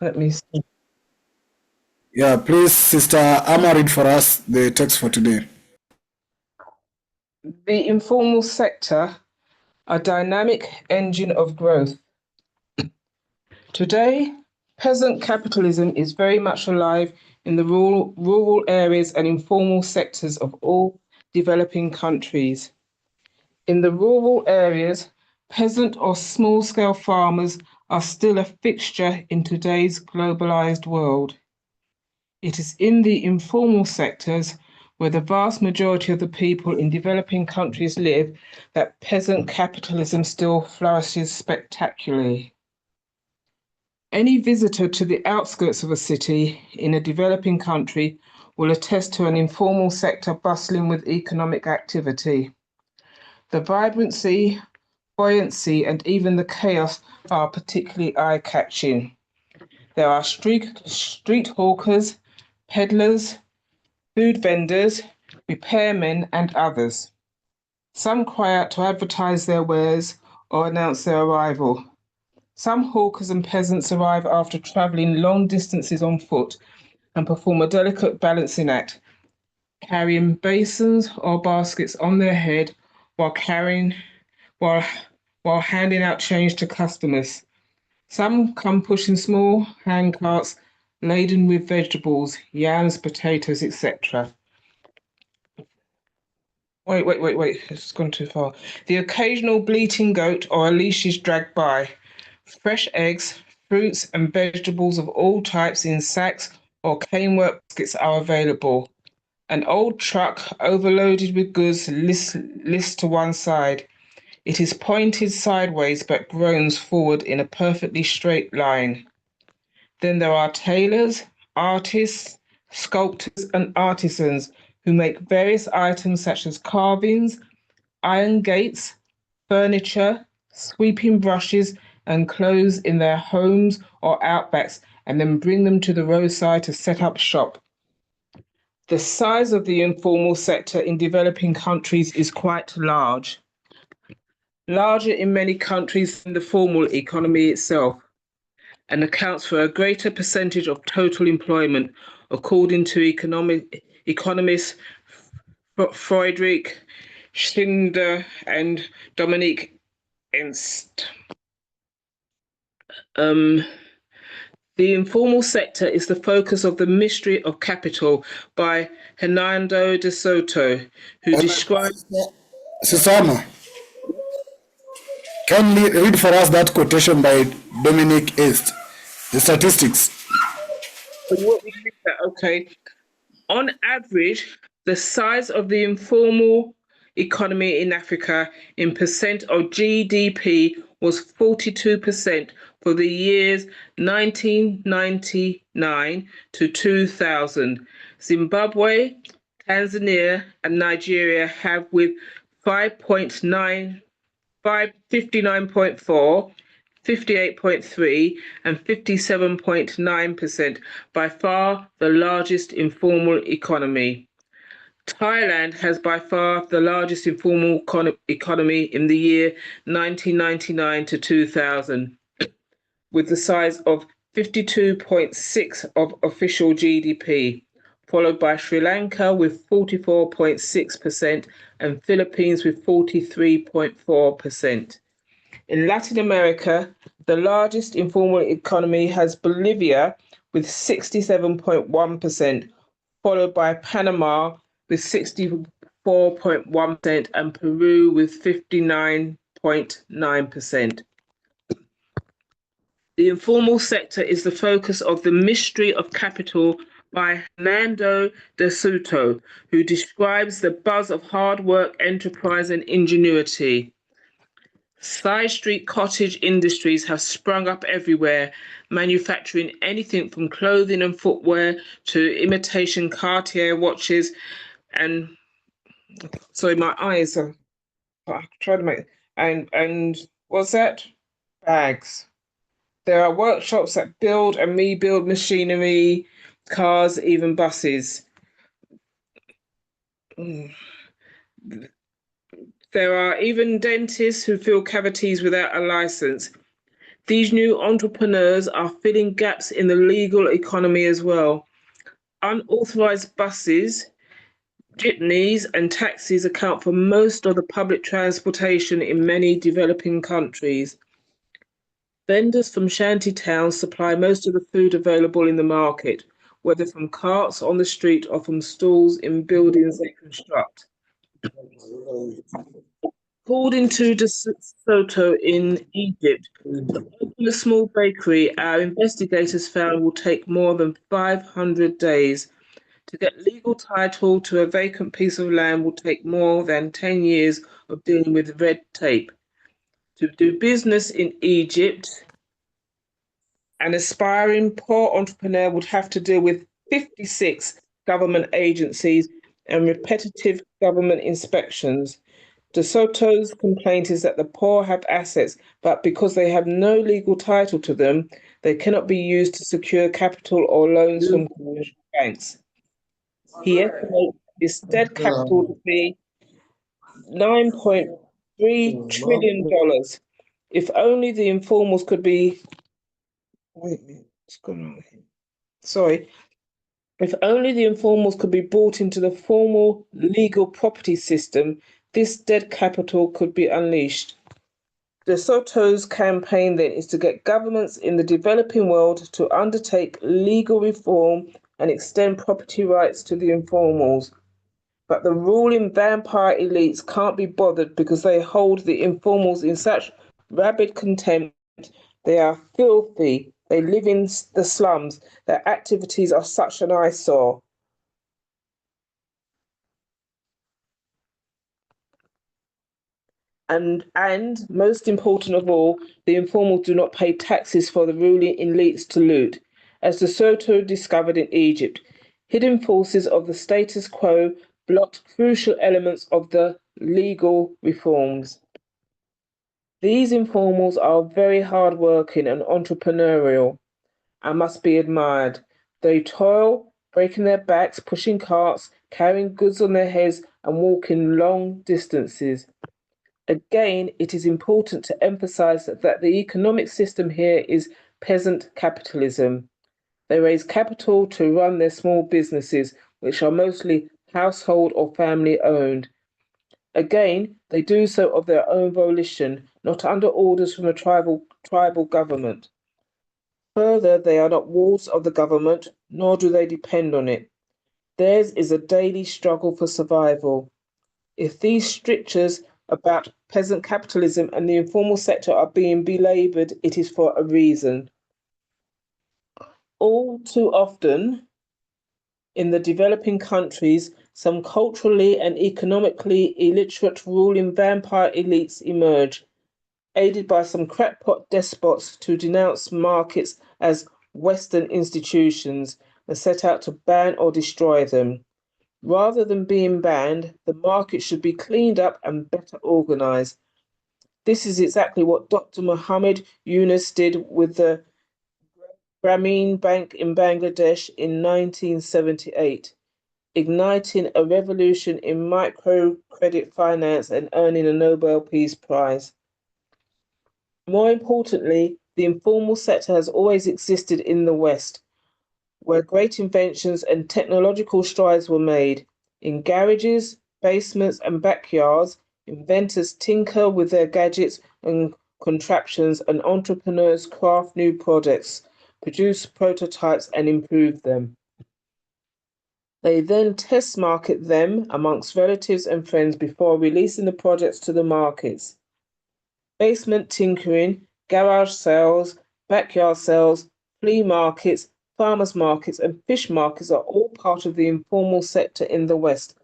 Let me see. Yeah, please, Sister Amma, read for us the text for today. The informal sector, a dynamic engine of growth. Today, peasant capitalism is very much alive in the rural areas and informal sectors of all developing countries. In the rural areas, peasant or small-scale farmers are still a fixture in today's globalized world. It is in the informal sectors, where the vast majority of the people in developing countries live, that peasant capitalism still flourishes spectacularly. Any visitor to the outskirts of a city in a developing country will attest to an informal sector bustling with economic activity. The vibrancy, buoyancy, and even the chaos are particularly eye-catching. There are street hawkers, peddlers, food vendors, repairmen, and others. Some cry out to advertise their wares or announce their arrival. Some hawkers and peasants arrive after travelling long distances on foot and perform a delicate balancing act, carrying basins or baskets on their head while while handing out change to customers. Some come pushing small hand carts laden with vegetables, yams, potatoes, etc. Wait, it's gone too far. The occasional bleating goat or a leash is dragged by. Fresh eggs, fruits, and vegetables of all types in sacks or canework baskets are available. An old truck overloaded with goods lists to one side. It is pointed sideways but groans forward in a perfectly straight line. Then there are tailors, artists, sculptors, and artisans who make various items such as carvings, iron gates, furniture, sweeping brushes, and clothes in their homes or outbacks, and then bring them to the roadside to set up shop. The size of the informal sector in developing countries is quite large, larger in many countries than the formal economy itself, and accounts for a greater percentage of total employment, according to economists Friedrich Schindler and Dominique Ernst. The informal sector is the focus of The Mystery of Capital by Hernando de Soto, who describes... Sister Amma, can you read for us that quotation by Dominic Est, the statistics? Okay. On average, the size of the informal economy in Africa in percent of GDP was 42% for the years 1999 to 2000. Zimbabwe, Tanzania, and Nigeria have with 5.9, 59.4, 58.3 and 57.9%, by far the largest informal economy. Thailand has by far the largest informal economy in the year 1999 to 2000, with the size of 52.6 of official GDP, followed by Sri Lanka with 44.6% and Philippines with 43.4%. In Latin America, the largest informal economy has Bolivia with 67.1%, followed by Panama with 64.1% and Peru with 59.9%. The informal sector is the focus of The Mystery of Capital by Hernando de Soto, who describes the buzz of hard work, enterprise, and ingenuity. Side street cottage industries have sprung up everywhere, manufacturing anything from clothing and footwear to imitation Cartier watches and sorry, my eyes are I tried to make and what's that? Bags. There are workshops that build and rebuild machinery, cars, even buses. There are even dentists who fill cavities without a license. These new entrepreneurs are filling gaps in the legal economy as well. Unauthorised buses, jeepneys, and taxis account for most of the public transportation in many developing countries. Vendors from shanty towns supply most of the food available in the market, whether from carts on the street or from stalls in buildings they construct. According to De Soto in Egypt, to open a small bakery, our investigators found will take more than 500 days. To get legal title to a vacant piece of land will take more than 10 years of dealing with red tape. To do business in Egypt, an aspiring poor entrepreneur would have to deal with 56 government agencies and repetitive government inspections. De Soto's complaint is that the poor have assets, but because they have no legal title to them, they cannot be used to secure capital or loans from commercial banks. He estimates this dead capital to be $9.3 trillion. If only the informals could be. Wait a minute, what's going on here? Sorry. If only the informals could be brought into the formal legal property system, this dead capital could be unleashed. De Soto's campaign then is to get governments in the developing world to undertake legal reform and extend property rights to the informals. But the ruling vampire elites can't be bothered because they hold the informals in such rabid contempt. They are filthy. They live in the slums. Their activities are such an eyesore. And most important of all, the informals do not pay taxes for the ruling elites to loot. As De Soto discovered in Egypt, hidden forces of the status quo blocked crucial elements of the legal reforms. These informals are very hard-working and entrepreneurial and must be admired. They toil, breaking their backs, pushing carts, carrying goods on their heads, and walking long distances. Again, it is important to emphasize that the economic system here is peasant capitalism. They raise capital to run their small businesses, which are mostly household or family owned. Again, they do so of their own volition, not under orders from a tribal government. Further, they are not wards of the government, nor do they depend on it. Theirs is a daily struggle for survival. If these strictures about peasant capitalism and the informal sector are being belaboured, it is for a reason. All too often, in the developing countries, some culturally and economically illiterate ruling vampire elites emerge, aided by some crackpot despots to denounce markets as Western institutions and set out to ban or destroy them. Rather than being banned, the market should be cleaned up and better organised. This is exactly what Dr. Mohammed Yunus did with the Grameen Bank in Bangladesh in 1978, igniting a revolution in microcredit finance and earning a Nobel Peace Prize. More importantly, the informal sector has always existed in the West, where great inventions and technological strides were made. In garages, basements, and backyards, inventors tinker with their gadgets and contraptions, and entrepreneurs craft new products, produce prototypes, and improve them. They then test market them amongst relatives and friends before releasing the products to the markets. Basement tinkering, garage sales, backyard sales, flea markets, farmers markets, and fish markets are all part of the informal sector in the West,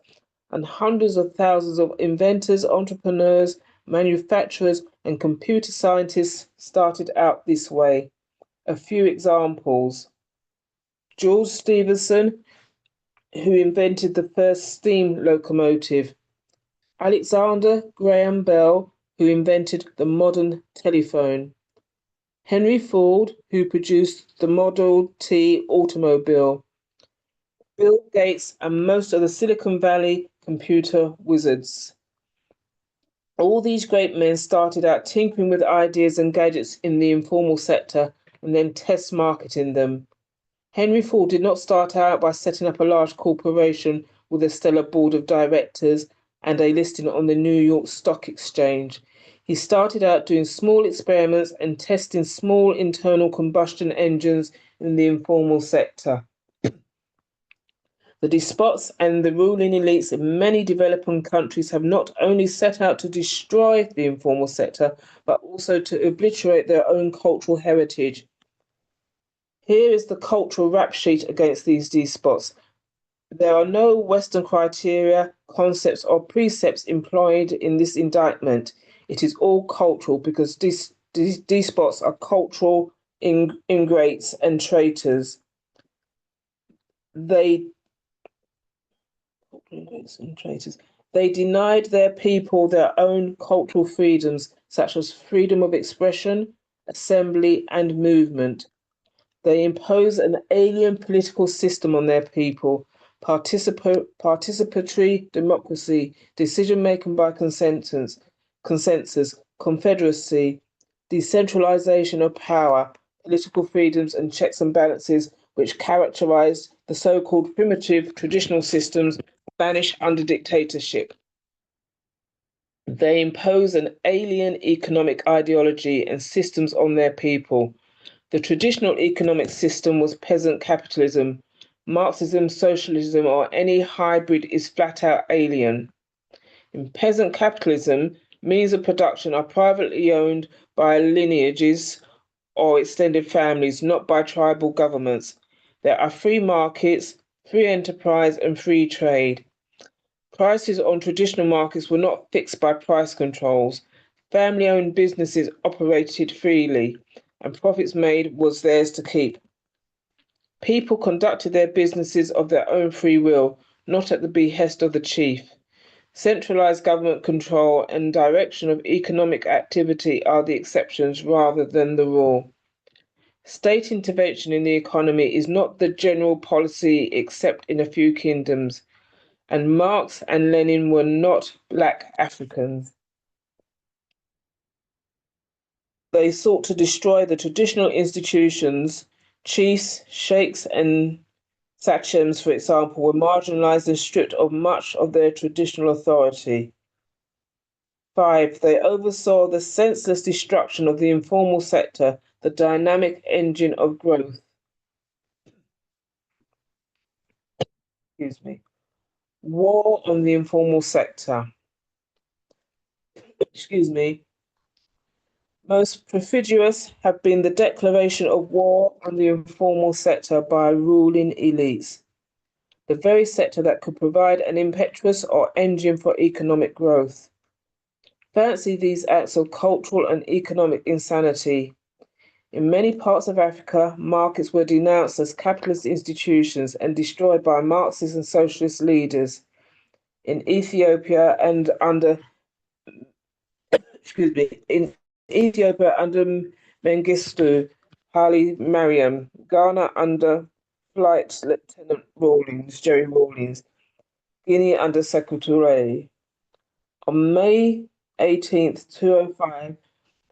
and hundreds of thousands of inventors, entrepreneurs, manufacturers, and computer scientists started out this way. A few examples. George Stephenson, who invented the first steam locomotive. Alexander Graham Bell, who invented the modern telephone. Henry Ford, who produced the Model T automobile. Bill Gates and most of the Silicon Valley computer wizards. All these great men started out tinkering with ideas and gadgets in the informal sector and then test marketing them. Henry Ford did not start out by setting up a large corporation with a stellar board of directors and a listing on the New York Stock Exchange. He started out doing small experiments and testing small internal combustion engines in the informal sector. The despots and the ruling elites in many developing countries have not only set out to destroy the informal sector, but also to obliterate their own cultural heritage. Here is the cultural rap sheet against these despots. There are no Western criteria, concepts, or precepts employed in this indictment. It is all cultural because despots are cultural ingrates and traitors. They denied their people their own cultural freedoms, such as freedom of expression, assembly, and movement. They impose an alien political system on their people, participatory democracy, decision making by consensus, confederacy, decentralization of power, political freedoms, and checks and balances which characterized the so called primitive traditional systems vanished under dictatorship. They impose an alien economic ideology and systems on their people. The traditional economic system was peasant capitalism. Marxism, socialism, or any hybrid is flat out alien. In peasant capitalism, means of production are privately owned by lineages or extended families, not by tribal governments. There are free markets, free enterprise, and free trade. Prices on traditional markets were not fixed by price controls. Family-owned businesses operated freely, and profits made was theirs to keep. People conducted their businesses of their own free will, not at the behest of the chief. Centralized government control and direction of economic activity are the exceptions rather than the rule. State intervention in the economy is not the general policy except in a few kingdoms, and Marx and Lenin were not black Africans. They sought to destroy the traditional institutions. Chiefs, sheikhs, and sachems, for example, were marginalized and stripped of much of their traditional authority. 5. They oversaw the senseless destruction of the informal sector, the dynamic engine of growth. War on the informal sector. Most perfidious have been the declaration of war on the informal sector by ruling elites, the very sector that could provide an impetus or engine for economic growth. Fancy these acts of cultural and economic insanity. In many parts of Africa, markets were denounced as capitalist institutions and destroyed by Marxist and socialist leaders. In Ethiopia and under Mengistu Haile Mariam, Ghana under Flight Lieutenant Jerry Rawlings, Guinea under Secretary. On May 18th, 2005,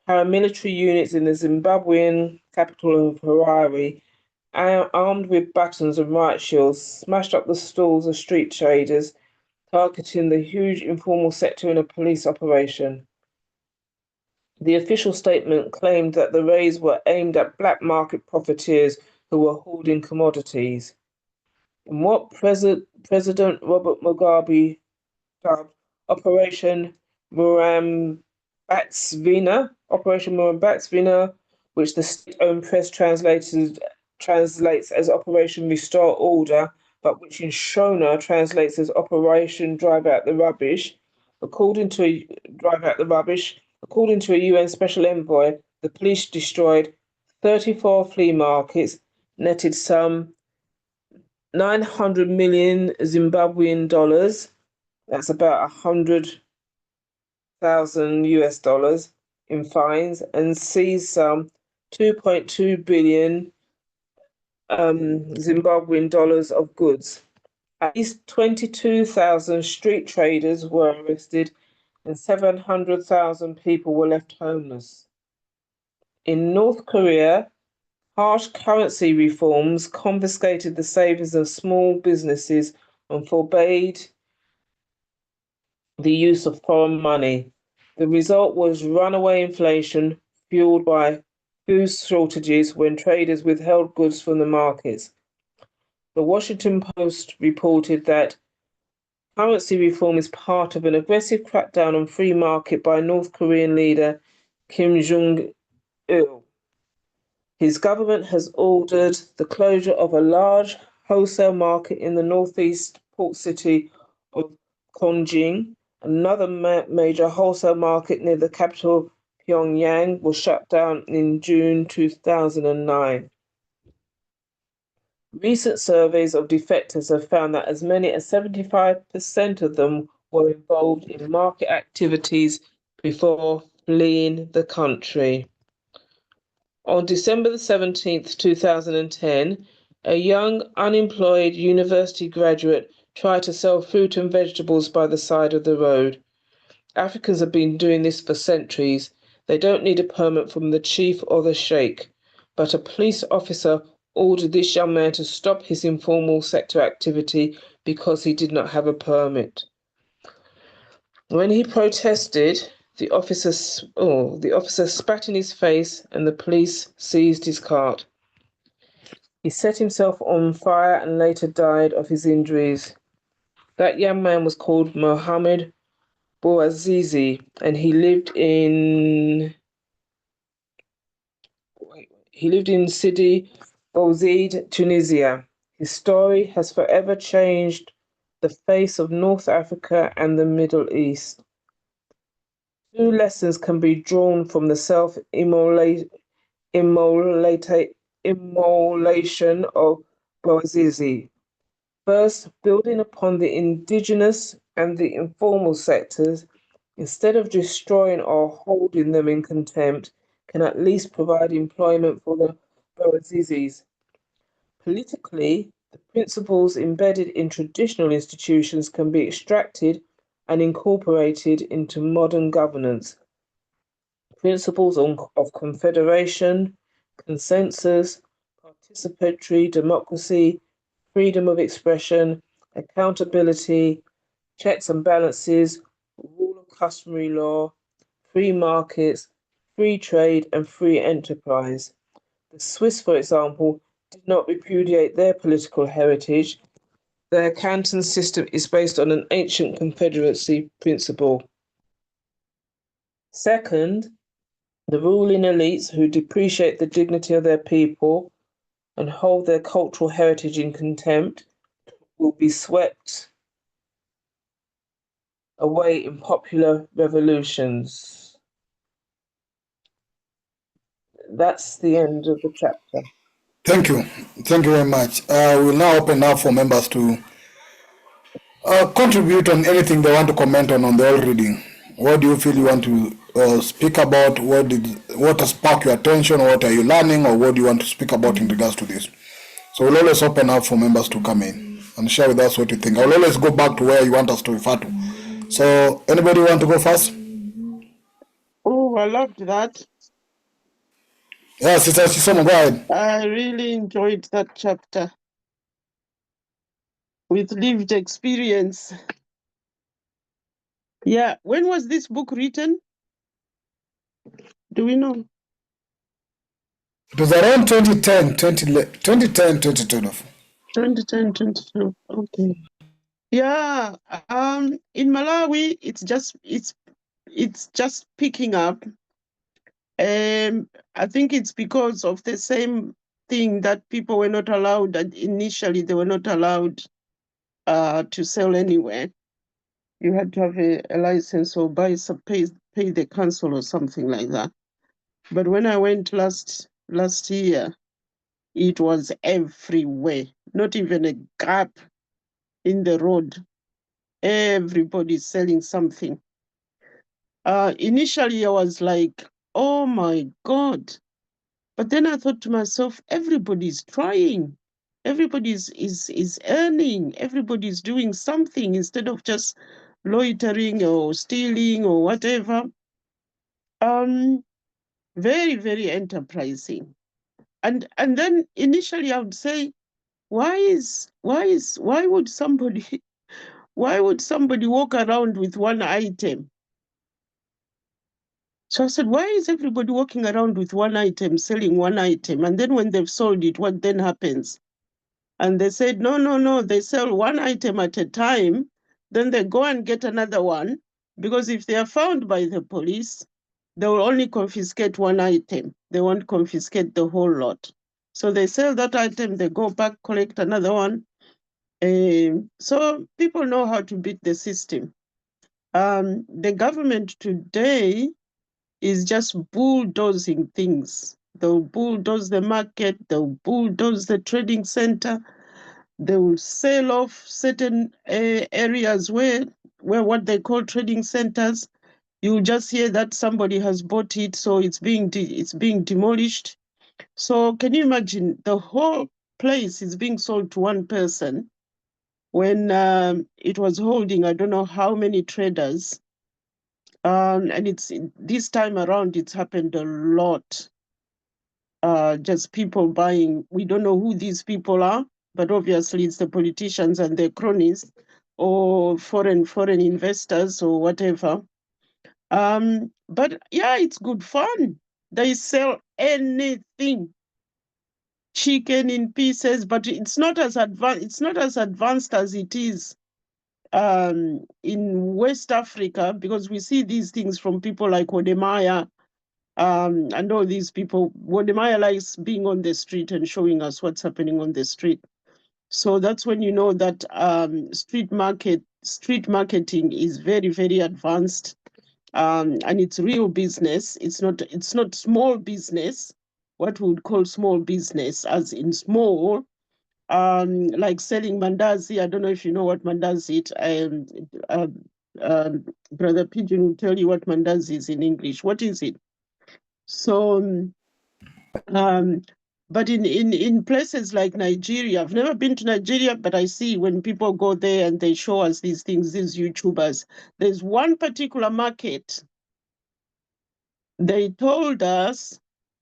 paramilitary units in the Zimbabwean capital of Harare, armed with batons and riot shields, smashed up the stalls of street traders, targeting the huge informal sector in a police operation. The official statement claimed that the raids were aimed at black market profiteers who were hoarding commodities. In what President Robert Mugabe dubbed Operation Murambatsvina, which the state-owned press translates as Operation Restore Order, but which in Shona translates as Operation Drive Out the Rubbish. According to a UN Special Envoy, the police destroyed 34 flea markets, netted some 900 million Zimbabwean dollars, that's about 100,000 US dollars in fines, and seized some 2.2 billion Zimbabwean dollars of goods. At least 22,000 street traders were arrested and 700,000 people were left homeless. In North Korea, harsh currency reforms confiscated the savings of small businesses and forbade the use of foreign money. The result was runaway inflation fueled by food shortages when traders withheld goods from the markets. The Washington Post reported that currency reform is part of an aggressive crackdown on free market by North Korean leader Kim Jong-il. His government has ordered the closure of a large wholesale market in the northeast port city of Kongjing. Another major wholesale market near the capital, Pyongyang, was shut down in June 2009. Recent surveys of defectors have found that as many as 75% of them were involved in market activities before fleeing the country. On December the 17th, 2010, a young unemployed university graduate tried to sell fruit and vegetables by the side of the road. Africans have been doing this for centuries. They don't need a permit from the chief or the sheikh. But a police officer ordered this young man to stop his informal sector activity because he did not have a permit. When he protested, the officer spat in his face and the police seized his cart. He set himself on fire and later died of his injuries. That young man was called Mohammed Bouazizi, and he lived in Sidi Bouzid, Tunisia. His story has forever changed the face of North Africa and the Middle East. Two lessons can be drawn from the self-immolation of Bouazizi. First, building upon the indigenous and the informal sectors, instead of destroying or holding them in contempt, can at least provide employment for the Bouazizis. Politically, the principles embedded in traditional institutions can be extracted and incorporated into modern governance. Principles of confederation, consensus, participatory democracy, freedom of expression, accountability, checks and balances, rule of customary law, free markets, free trade, and free enterprise. The Swiss, for example, did not repudiate their political heritage. Their canton system is based on an ancient confederacy principle. Second, the ruling elites who depreciate the dignity of their people and hold their cultural heritage in contempt will be swept away in popular revolutions. That's the end of the chapter. Thank you. Thank you very much. We'll now open up for members to contribute on anything they want to comment on the whole reading. What do you feel you want to speak about? What has sparked your attention? What are you learning, or what do you want to speak about in regards to this? So we'll always open up for members to come in and share with us what you think. I'll always go back to where you want us to refer to. So anybody want to go first? Oh, I loved that. Yeah, Sister Chisomo, go ahead. I really enjoyed that chapter with lived experience. Yeah, when was this book written? Do we know? It was around 2010, 2012. 2010, 2012. Okay. Yeah, in Malawi, it's just picking up. I think it's because of the same thing that people were not allowed, that initially they were not allowed to sell anywhere. You had to have a license or pay the council or something like that. But when I went last year, it was everywhere, not even a gap in the road. Everybody's selling something. Initially, I was like, oh my God. But then I thought to myself, everybody's trying. Everybody's is earning. Everybody's doing something instead of just loitering or stealing or whatever. Very, very enterprising. And then initially I would say, why would somebody why would somebody walk around with one item? So I said, why is everybody walking around with one item, selling one item? And then when they've sold it, what then happens? And they said, no, they sell one item at a time. Then they go and get another one, because if they are found by the police, they will only confiscate one item. They won't confiscate the whole lot. So they sell that item, they go back, collect another one. So people know how to beat the system. The government today is just bulldozing things. They'll bulldoze the market, they'll bulldoze the trading center, they will sell off certain areas where what they call trading centers. You just hear that somebody has bought it, so it's being demolished. So can you imagine, the whole place is being sold to one person when it was holding I don't know how many traders. And it's this time around, it's happened a lot. Just people buying. We don't know who these people are, but obviously it's the politicians and their cronies, or foreign investors or whatever. But yeah, it's good fun. They sell anything, chicken in pieces, but it's not as advanced. It's not as advanced as it is in West Africa, because we see these things from people like Wodemaya, and all these people. Wodemaya likes being on the street and showing us what's happening on the street. So that's when you know that street marketing is very, very advanced, and it's real business. It's not small business, what we would call small business, as in small, like selling mandazi. I don't know if you know what mandazi is. Brother Pigeon will tell you what mandazi is in English. What is it? So, but in places like Nigeria, I've never been to Nigeria, but I see when people go there and they show us these things, these YouTubers, there's one particular market. They told us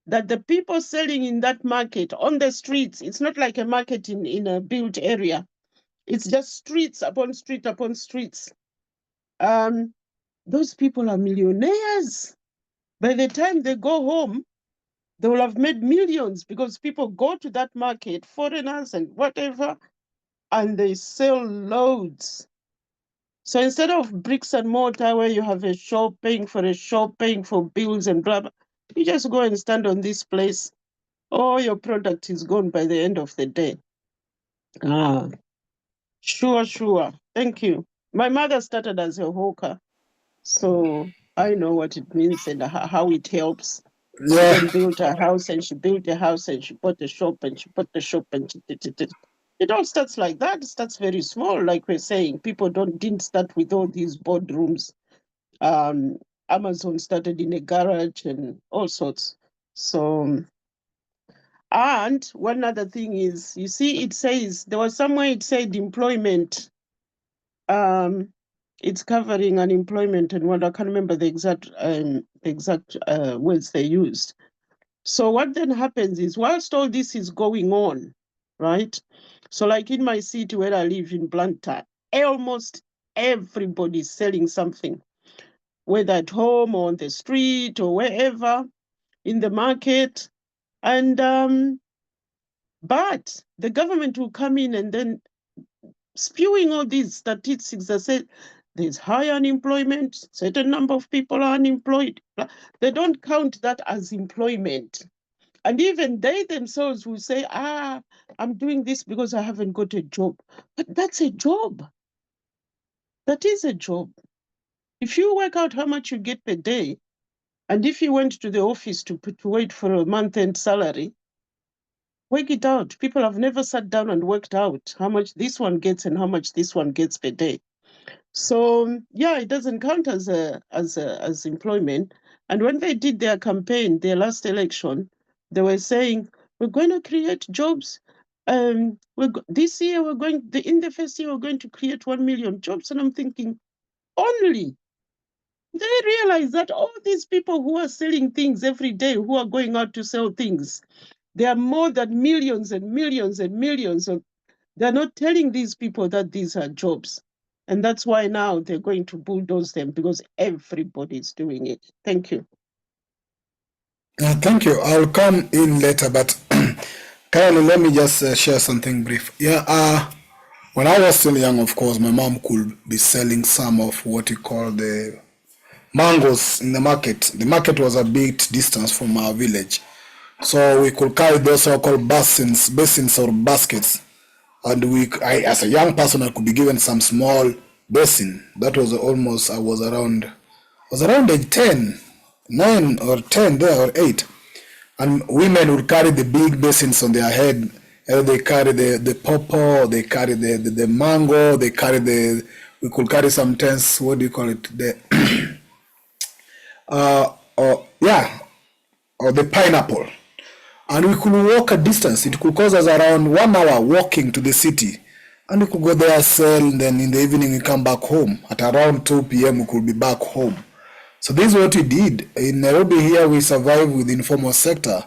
that the people selling in that market on the streets, it's not like a market in a built area. It's just streets upon street upon streets. Those people are millionaires. By the time they go home, they will have made millions, because people go to that market, foreigners and whatever, and they sell loads. So instead of bricks and mortar, where you have a shop, paying for a shop, paying for bills and blah, blah, you just go and stand on this place. All your product is gone by the end of the day. Sure. Thank you. My mother started as a hawker, so I know what it means and how it helps. She Yeah, then built a house, and she built a house, and she bought a shop, and she bought the shop, and she did. It all starts like that. It starts very small, like we're saying. People didn't start with all these boardrooms. Um, Amazon started in a garage and all sorts. So, and one other thing is, you see, it says, there was somewhere it said employment. It's covering unemployment and what, I can't remember the exact words they used. So what then happens is, whilst all this is going on, right? So like in my city where I live in Blantyre, almost everybody's selling something, whether at home or on the street or wherever, in the market. And but the government will come in and then spewing all these statistics that say there's high unemployment, certain number of people are unemployed. They don't count that as employment. And even they themselves will say, I'm doing this because I haven't got a job. But that's a job. That is a job. If you work out how much you get per day, and if you went to the office to wait for a month-end salary, work it out. People have never sat down and worked out how much this one gets and how much this one gets per day. So yeah, it doesn't count as employment. And when they did their campaign, their last election, they were saying, we're going to create jobs. This year in the first year we're going to create 1 million jobs. And I'm thinking, only. They realize that all these people who are selling things every day, who are going out to sell things, there are more than millions and millions and millions of. They're not telling these people that these are jobs. And that's why now they're going to bulldoze them, because everybody's doing it. Thank you. Thank you. I'll come in later, but currently let me just share something brief. Yeah, when I was still young, of course, my mom could be selling some of what you call the mangoes in the market. The market was a bit distance from our village, so we could carry those so-called basins or baskets, and as a young person, I could be given some small basin. That was almost, I was around age 10, 9 or 10 there, or 8. And women would carry the big basins on their head. They carry the pawpaw, they carry the mango, they carry we could carry sometimes, what do you call it? Or the pineapple. And we could walk a distance. It could cost us around 1 hour walking to the city. And we could go there, sell, and then in the evening we come back home. At around 2 p.m. we could be back home. So this is what we did. In Nairobi here, we survive with the informal sector.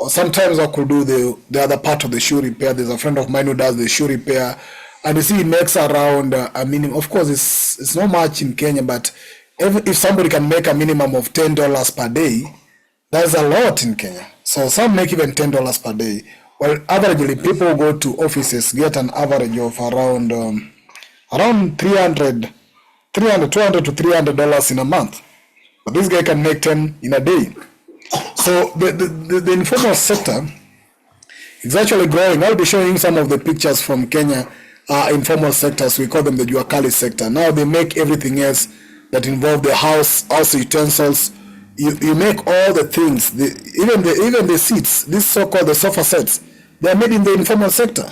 Sometimes I could do the other part of the shoe repair. There's a friend of mine who does the shoe repair. And you see, it makes around a minimum. Of course, it's not much in Kenya, but if somebody can make a minimum of $10 per day, that's a lot in Kenya. So some make even $10 per day. Well, averagely, people go to offices, get an average of around $200 to $300 in a month. But this guy can make 10 in a day. So the informal sector is actually growing. I'll be showing some of the pictures from Kenya informal sectors. We call them the Juakali sector. Now they make everything else that involve the house utensils. You make all the things, even the seats, this so-called the sofa sets, they are made in the informal sector.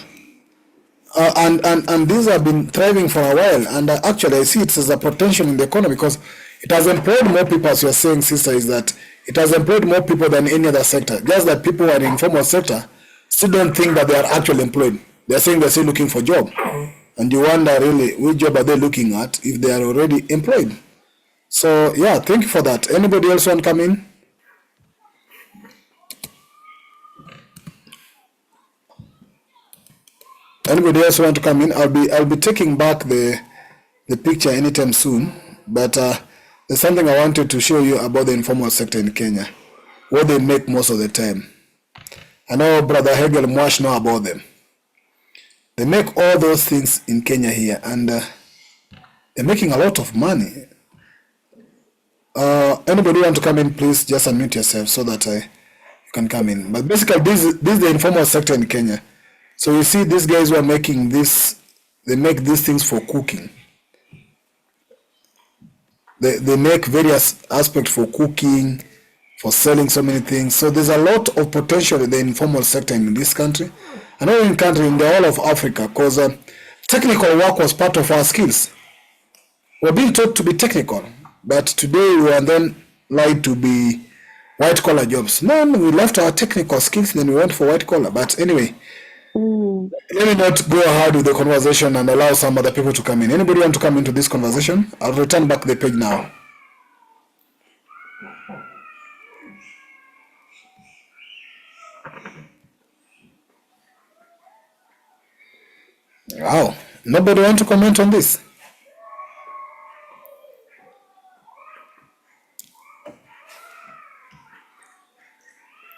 And these have been thriving for a while, and actually I see it as a potential in the economy, because it has employed more people. As you are saying, sister, is that it has employed more people than any other sector. Just that people who are in the informal sector still don't think that they are actually employed. They're saying they're still looking for a job, and you wonder really which job are they looking at if they are already employed. So yeah, thank you for that. Anybody else want to come in? Anybody else want to come in? I'll be taking back the picture anytime soon, but there's something I wanted to show you about the informal sector in Kenya, what they make most of the time. I know Brother Hegel Mwash know about them. They make all those things in Kenya here, and they're making a lot of money. Anybody want to come in, please just unmute yourself so that you can come in. But basically, this is the informal sector in Kenya. So you see, these guys who are making this, they make these things for cooking. They make various aspects for cooking, for selling so many things. So there's a lot of potential in the informal sector in this country, and not in country, in the whole of Africa, because technical work was part of our skills. We're being taught to be technical, but today we are then lied to be white collar jobs. No, we left our technical skills and then we went for white collar. But anyway, let me not go ahead with the conversation and allow some other people to come in. Anybody want to come into this conversation? I'll return back the page now. Wow, nobody want to comment on this?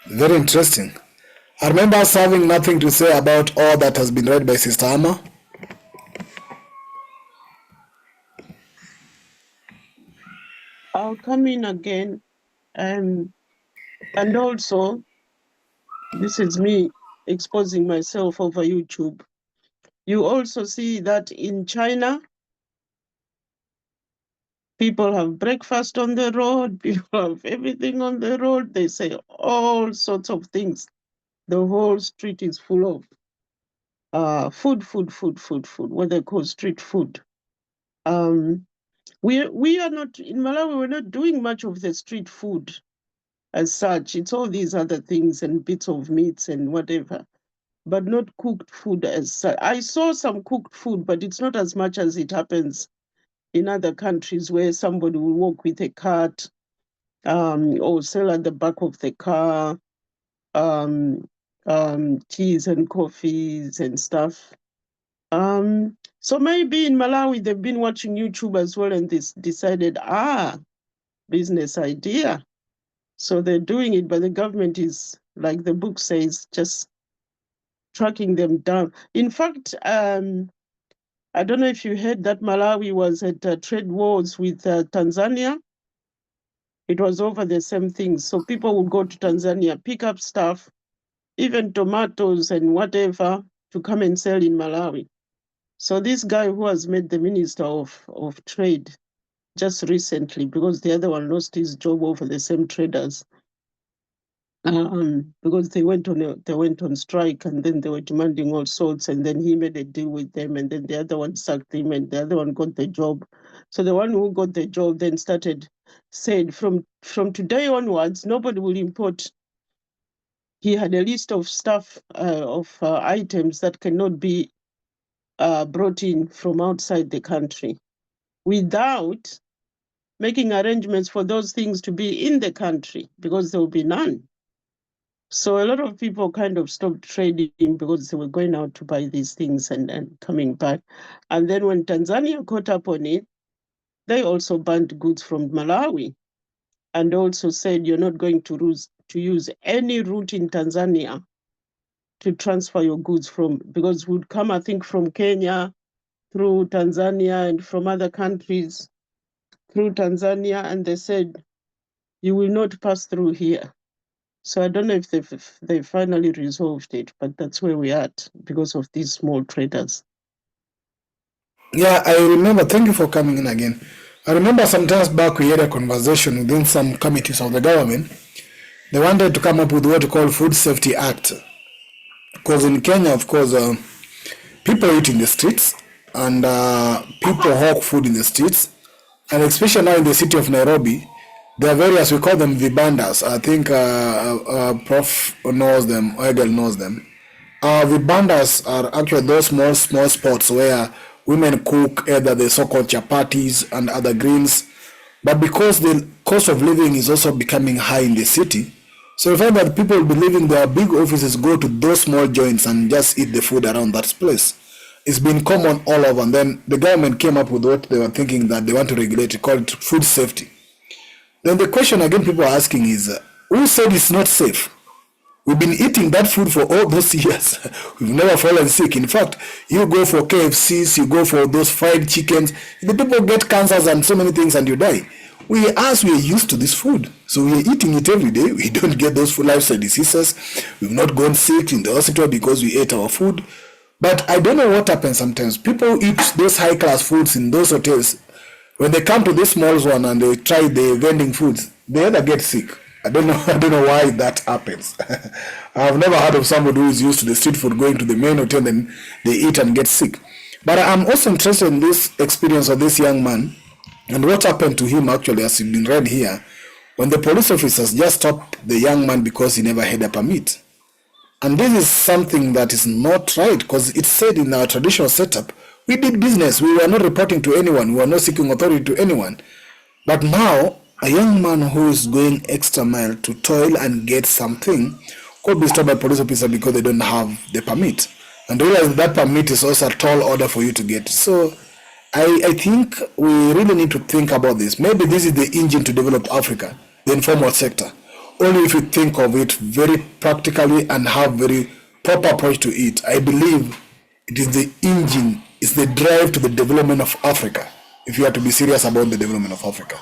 Very interesting. I remember us having nothing to say about all that has been read by Sister Amma. I'll come in again. And also, this is me exposing myself over YouTube. You also see that in China, people have breakfast on the road, people have everything on the road. They say all sorts of things. The whole street is full of food, what they call street food. We are not, in Malawi, we're not doing much of the street food as such. It's all these other things and bits of meats and whatever, but not cooked food as such. I saw some cooked food, but it's not as much as it happens in other countries where somebody will walk with a cart or sell at the back of the car teas and coffees and stuff. So maybe in Malawi, they've been watching YouTube as well and this decided, business idea. So they're doing it, but the government is, like the book says, just tracking them down. In fact, I don't know if you heard that Malawi was at trade wars with Tanzania. It was over the same thing. So people would go to Tanzania, pick up stuff, even tomatoes and whatever, to come and sell in Malawi. So this guy who was made the Minister of Trade just recently, because the other one lost his job over the same traders, because they went on strike and then they were demanding all sorts, and then he made a deal with them, and then the other one sacked him, and the other one got the job. So the one who got the job then said from today onwards, nobody will import. He had a list of stuff items that cannot be brought in from outside the country without making arrangements for those things to be in the country, because there will be none. So a lot of people kind of stopped trading because they were going out to buy these things and coming back. And then when Tanzania caught up on it, they also banned goods from Malawi and also said you're not going to use any route in Tanzania to transfer your goods from, because it would come, I think, from Kenya through Tanzania and from other countries through Tanzania, and they said you will not pass through here. So I don't know if they finally resolved it, but that's where we're at because of these small traders. Yeah, I remember. Thank you for coming in again. I remember sometimes back we had a conversation within some committees of the government. They wanted to come up with what we call Food Safety Act. Because in Kenya, of course, people eat in the streets and people hawk food in the streets. And especially now in the city of Nairobi, there are various, we call them vibandas. I think Prof knows them, Oegel knows them. Vibandas are actually those small spots where women cook either the so-called chapatis and other greens. But because the cost of living is also becoming high in the city, so you find that people believing their big offices go to those small joints and just eat the food around that place. It's been common all over, and then the government came up with what they were thinking that they want to regulate, called food safety. Then the question again people are asking is, who said it's not safe? We've been eating that food for all those years. We've never fallen sick. In fact, you go for KFCs, you go for those fried chickens, the people get cancers and so many things and you die. We are used to this food. So we are eating it every day. We don't get those lifestyle diseases. We've not gone sick in the hospital because we ate our food. But I don't know what happens sometimes. People eat those high class foods in those hotels. When they come to this small one and they try the vending foods, they either get sick. I don't know why that happens. I've never heard of somebody who is used to the street food going to the main hotel, then they eat and get sick. But I'm also interested in this experience of this young man and what happened to him actually, as it's been read here, when the police officers just stopped the young man because he never had a permit. And this is something that is not right, because it said in our traditional setup, we did business, we were not reporting to anyone, we were not seeking authority to anyone. But now, a young man who is going extra mile to toil and get something could be stopped by police officer because they don't have the permit. And realize that permit is also a tall order for you to get. So I think we really need to think about this. Maybe this is the engine to develop Africa, the informal sector. Only if you think of it very practically and have very proper approach to it. I believe it is the engine, it's the drive to the development of Africa, if you are to be serious about the development of Africa.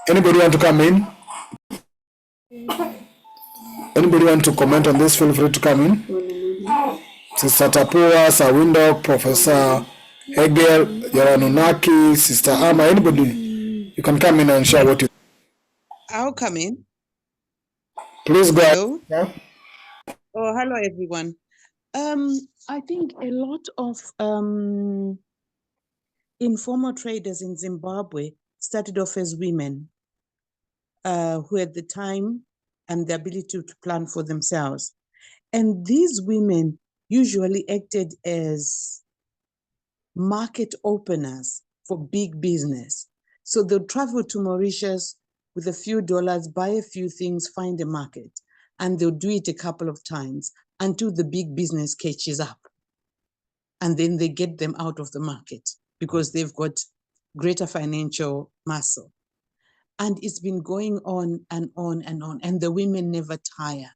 Anybody want to come in? Anybody want to comment on this? Feel free to come in. Sister Tapua, Sir Window, Professor Hegel, Yaranunaki, Sister Ama, anybody, you can come in and share what you. I'll come in. Please go ahead. Hello. Yeah. Oh, hello everyone. I think a lot of informal traders in Zimbabwe started off as women who had the time and the ability to plan for themselves. And these women usually acted as market openers for big business. So they'll travel to Mauritius with a few dollars, buy a few things, find a market, and they'll do it a couple of times until the big business catches up. And then they get them out of the market because they've got greater financial muscle. And it's been going on and on and on. And the women never tire.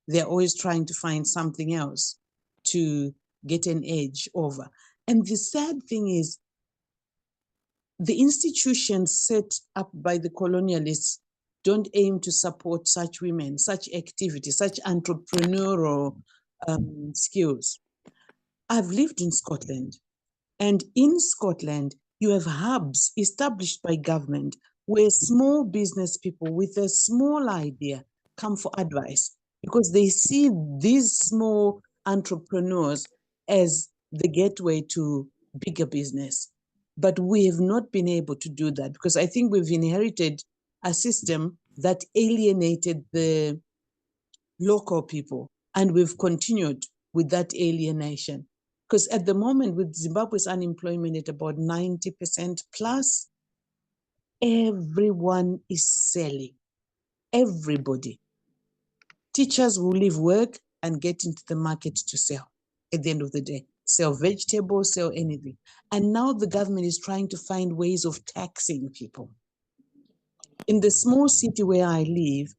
They're always trying to find something else to get an edge over. And the sad thing is, the institutions set up by the colonialists don't aim to support such women, such activity, such entrepreneurial skills. I've lived in Scotland, and in Scotland, you have hubs established by government where small business people with a small idea come for advice because they see these small entrepreneurs as the gateway to bigger business. But we have not been able to do that because I think we've inherited a system that alienated the local people, and we've continued with that alienation. Because at the moment, with Zimbabwe's unemployment at about 90% plus, everyone is selling. Everybody. Teachers will leave work and get into the market to sell at the end of the day. Sell vegetables, sell anything. And now the government is trying to find ways of taxing people. In the small city where I live,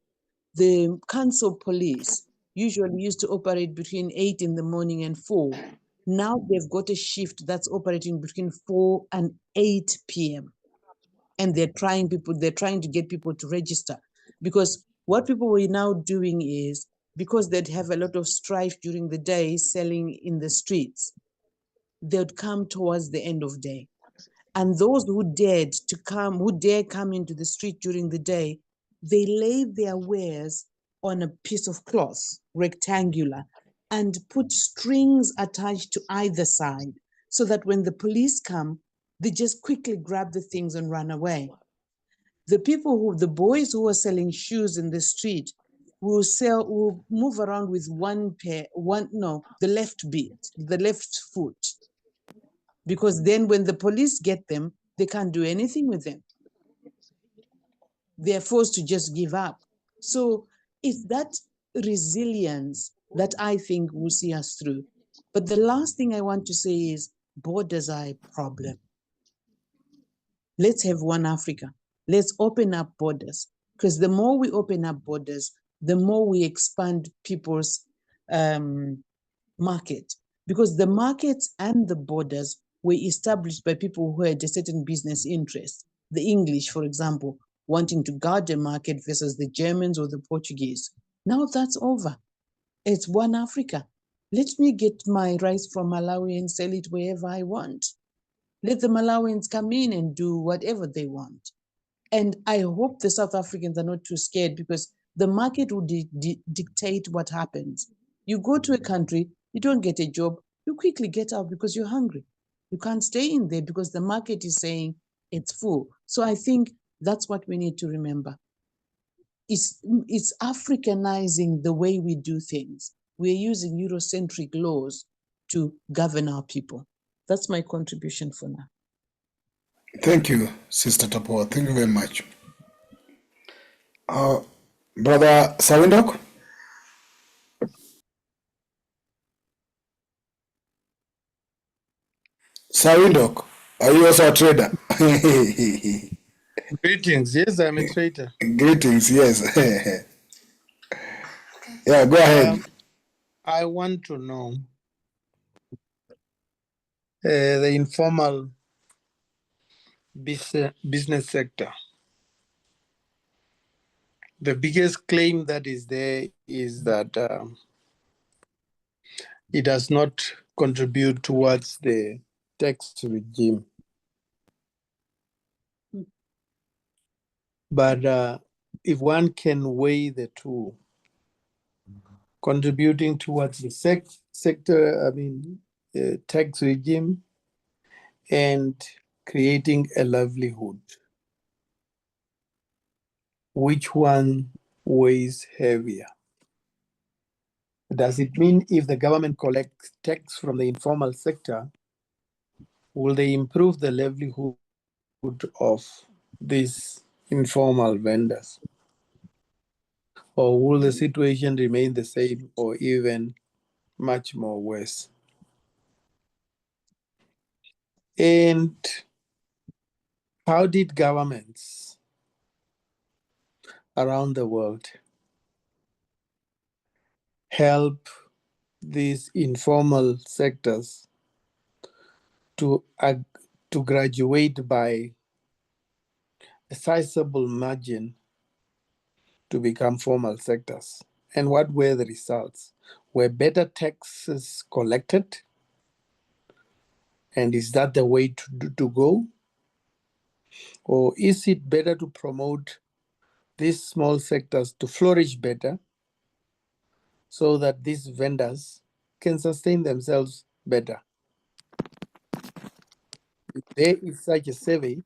the council police usually used to operate between 8 in the morning and 4. Now they've got a shift that's operating between 4 and 8 p.m. And they're trying to get people to register. Because what people were now doing is, because they'd have a lot of strife during the day selling in the streets, they'd come towards the end of day. And those who dare come into the street during the day, they lay their wares on a piece of cloth, rectangular, and put strings attached to either side so that when the police come, they just quickly grab the things and run away. The boys who are selling shoes in the street will move around with the left foot. Because then when the police get them, they can't do anything with them. They're forced to just give up. So it's that resilience that I think will see us through. But the last thing I want to say is borders are a problem. Let's have one Africa. Let's open up borders, because the more we open up borders, the more we expand people's market, because the markets and the borders were established by people who had a certain business interest. The English, for example, wanting to guard a market versus the Germans or the Portuguese. Now that's over. It's one Africa. Let me get my rice from Malawi and sell it wherever I want. Let the Malawians come in and do whatever they want. And I hope the South Africans are not too scared, because the market will dictate what happens. You go to a country, you don't get a job, you quickly get out because you're hungry. You can't stay in there because the market is saying it's full. So I think that's what we need to remember. It's Africanizing the way we do things. We're using Eurocentric laws to govern our people. That's my contribution for now. Thank you, Sister Tapoa. Thank you very much. Brother Sawindok? Sawindok, are you also a trader? Greetings. Yes, I'm a trader. Greetings, yes. Yeah, go ahead. I want to know the informal business sector. The biggest claim that is there is that it does not contribute towards the tax regime. But if one can weigh the two, contributing towards the sector, tax regime, and creating a livelihood, which one weighs heavier? Does it mean if the government collects tax from the informal sector, will they improve the livelihood of these informal vendors? Or will the situation remain the same or even much more worse? And how did governments around the world help these informal sectors to graduate by a sizable margin to become formal sectors? And what were the results? Were better taxes collected? And is that the way to go? Or is it better to promote these small sectors to flourish better so that these vendors can sustain themselves better? If there is such a survey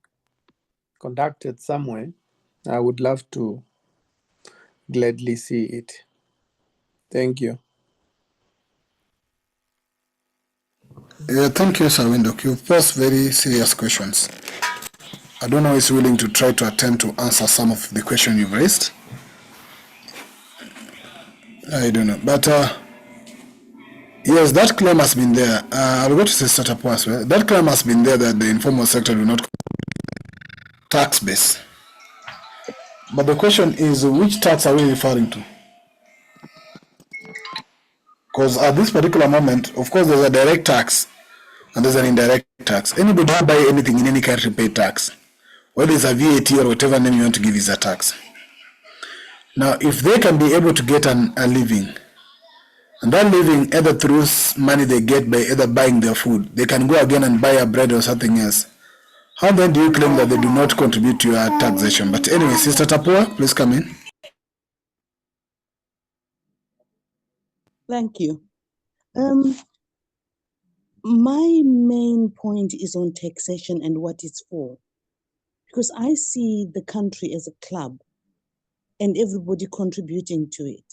conducted somewhere, I would love to gladly see it. Thank you. Thank you, Sir Windhoek. You posed very serious questions. I don't know who is willing to try to attempt to answer some of the questions you've raised. I don't know. But yes, that claim has been there. I'll go to Sister Tapua as well. That claim has been there that the informal sector do not tax base. But the question is, which tax are we referring to? Because at this particular moment, of course, there's a direct tax and there's an indirect tax. Anybody who buy anything in any country pay tax. Whether it's a VAT or whatever name you want to give is a tax. Now, if they can be able to get a living, and that living either through money they get by either buying their food, they can go again and buy a bread or something else. How then do you claim that they do not contribute to your taxation? But anyway, Sister Tapua, please come in. Thank you. My main point is on taxation and what it's for. Because I see the country as a club and everybody contributing to it.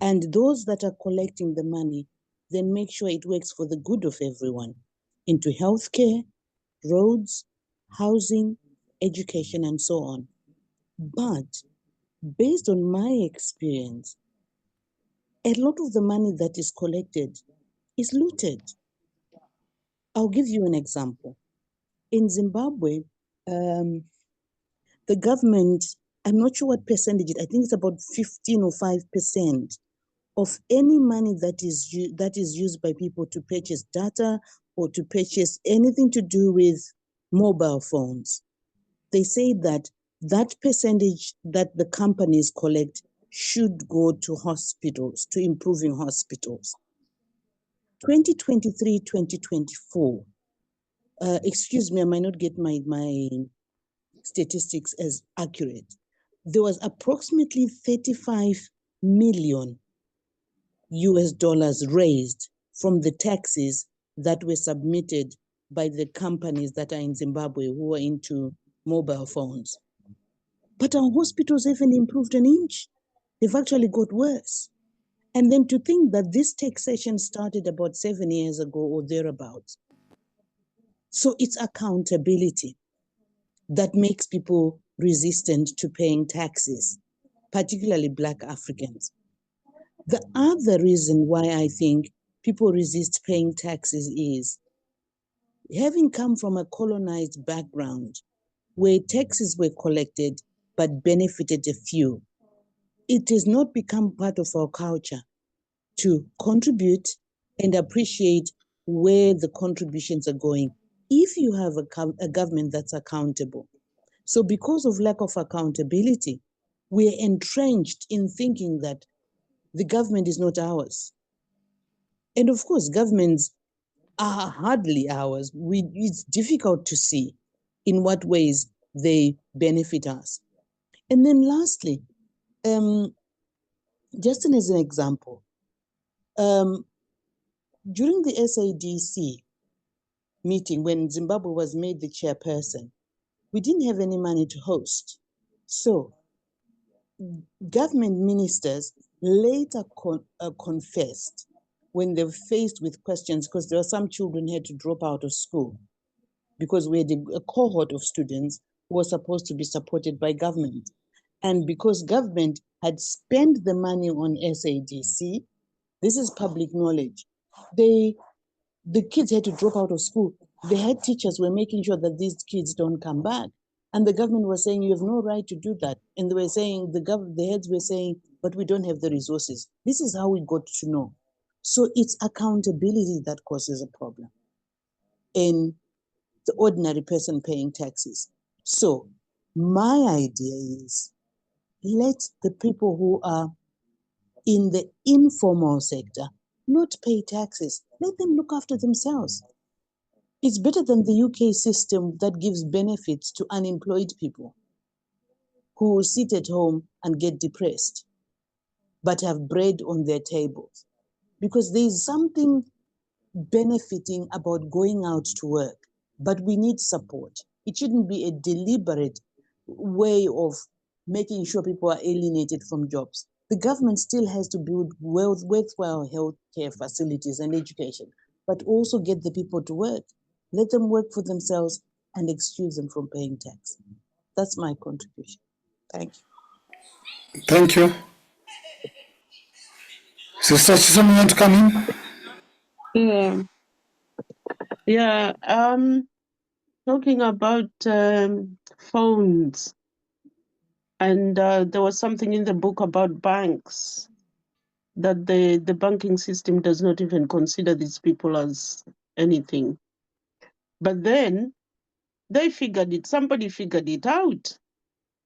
And those that are collecting the money then make sure it works for the good of everyone into healthcare, roads, housing, education, and so on. But based on my experience, a lot of the money that is collected is looted. I'll give you an example. In Zimbabwe, the government, I'm not sure what percentage, I think it's about 15 or 5% of any money that is used by people to purchase data or to purchase anything to do with mobile phones. They say that that percentage that the companies collect should go to hospitals, to improving hospitals. 2023, 2024, excuse me, I might not get my statistics as accurate. There was approximately 35 million US dollars raised from the taxes that were submitted by the companies that are in Zimbabwe who are into mobile phones. But our hospitals haven't improved an inch. They've actually got worse. And then to think that this taxation started about 7 years ago or thereabouts. So it's accountability that makes people resistant to paying taxes, particularly Black Africans. The other reason why I think people resist paying taxes is having come from a colonized background where taxes were collected but benefited a few. It has not become part of our culture to contribute and appreciate where the contributions are going if you have a government that's accountable. So because of lack of accountability, we're entrenched in thinking that the government is not ours. And of course, governments are hardly ours. It's difficult to see in what ways they benefit us. And then lastly, just as an example, during the SADC meeting, when Zimbabwe was made the chairperson, we didn't have any money to host. So government ministers later confessed when they were faced with questions, because there were some children who had to drop out of school, because we had a cohort of students who were supposed to be supported by government. And because government had spent the money on SADC, this is public knowledge, the kids had to drop out of school. The head teachers were making sure that these kids don't come back. And the government was saying, you have no right to do that. And they were saying, the heads were saying, but we don't have the resources. This is how we got to know. So it's accountability that causes a problem in the ordinary person paying taxes. So my idea is, let the people who are in the informal sector not pay taxes. Let them look after themselves. It's better than the UK system that gives benefits to unemployed people who sit at home and get depressed, but have bread on their tables. Because there is something benefiting about going out to work, but we need support. It shouldn't be a deliberate way of making sure people are alienated from jobs. The government still has to build worthwhile healthcare facilities and education, but also get the people to work. Let them work for themselves and excuse them from paying tax. That's my contribution. Thank you. Thank you. Sister Chisom, you want to come in? Yeah. Talking about phones, and there was something in the book about banks, that the banking system does not even consider these people as anything. But then somebody figured it out,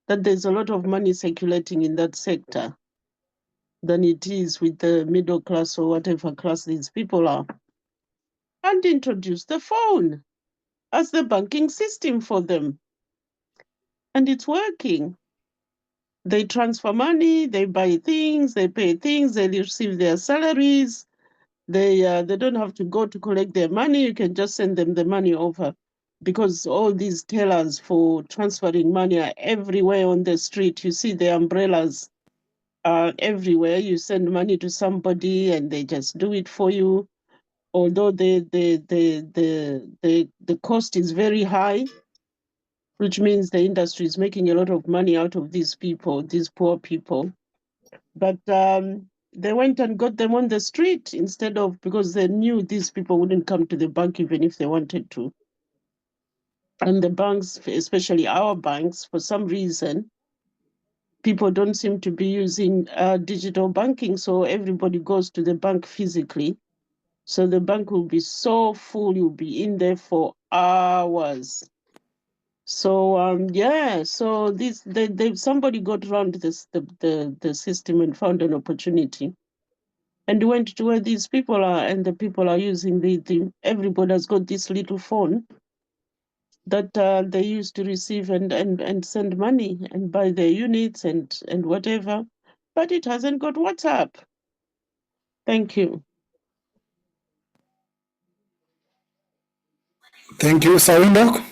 that there's a lot of money circulating in that sector than it is with the middle class or whatever class these people are, and introduced the phone as the banking system for them. And it's working. They transfer money, they buy things, they pay things, they receive their salaries. They don't have to go to collect their money. You can just send them the money over, because all these tellers for transferring money are everywhere on the street. You see the umbrellas are everywhere. You send money to somebody and they just do it for you. Although the cost is very high, which means the industry is making a lot of money out of these people, these poor people. But they went and got them on the street instead of, because they knew these people wouldn't come to the bank even if they wanted to. And the banks, especially our banks, for some reason, people don't seem to be using digital banking, so everybody goes to the bank physically. So the bank will be so full, you'll be in there for hours. So so somebody got around the system and found an opportunity, and went to where these people are, and the people are using everybody has got this little phone that they use to receive and send money and buy their units and whatever, but it hasn't got WhatsApp. Thank you. Thank you, Sawindok.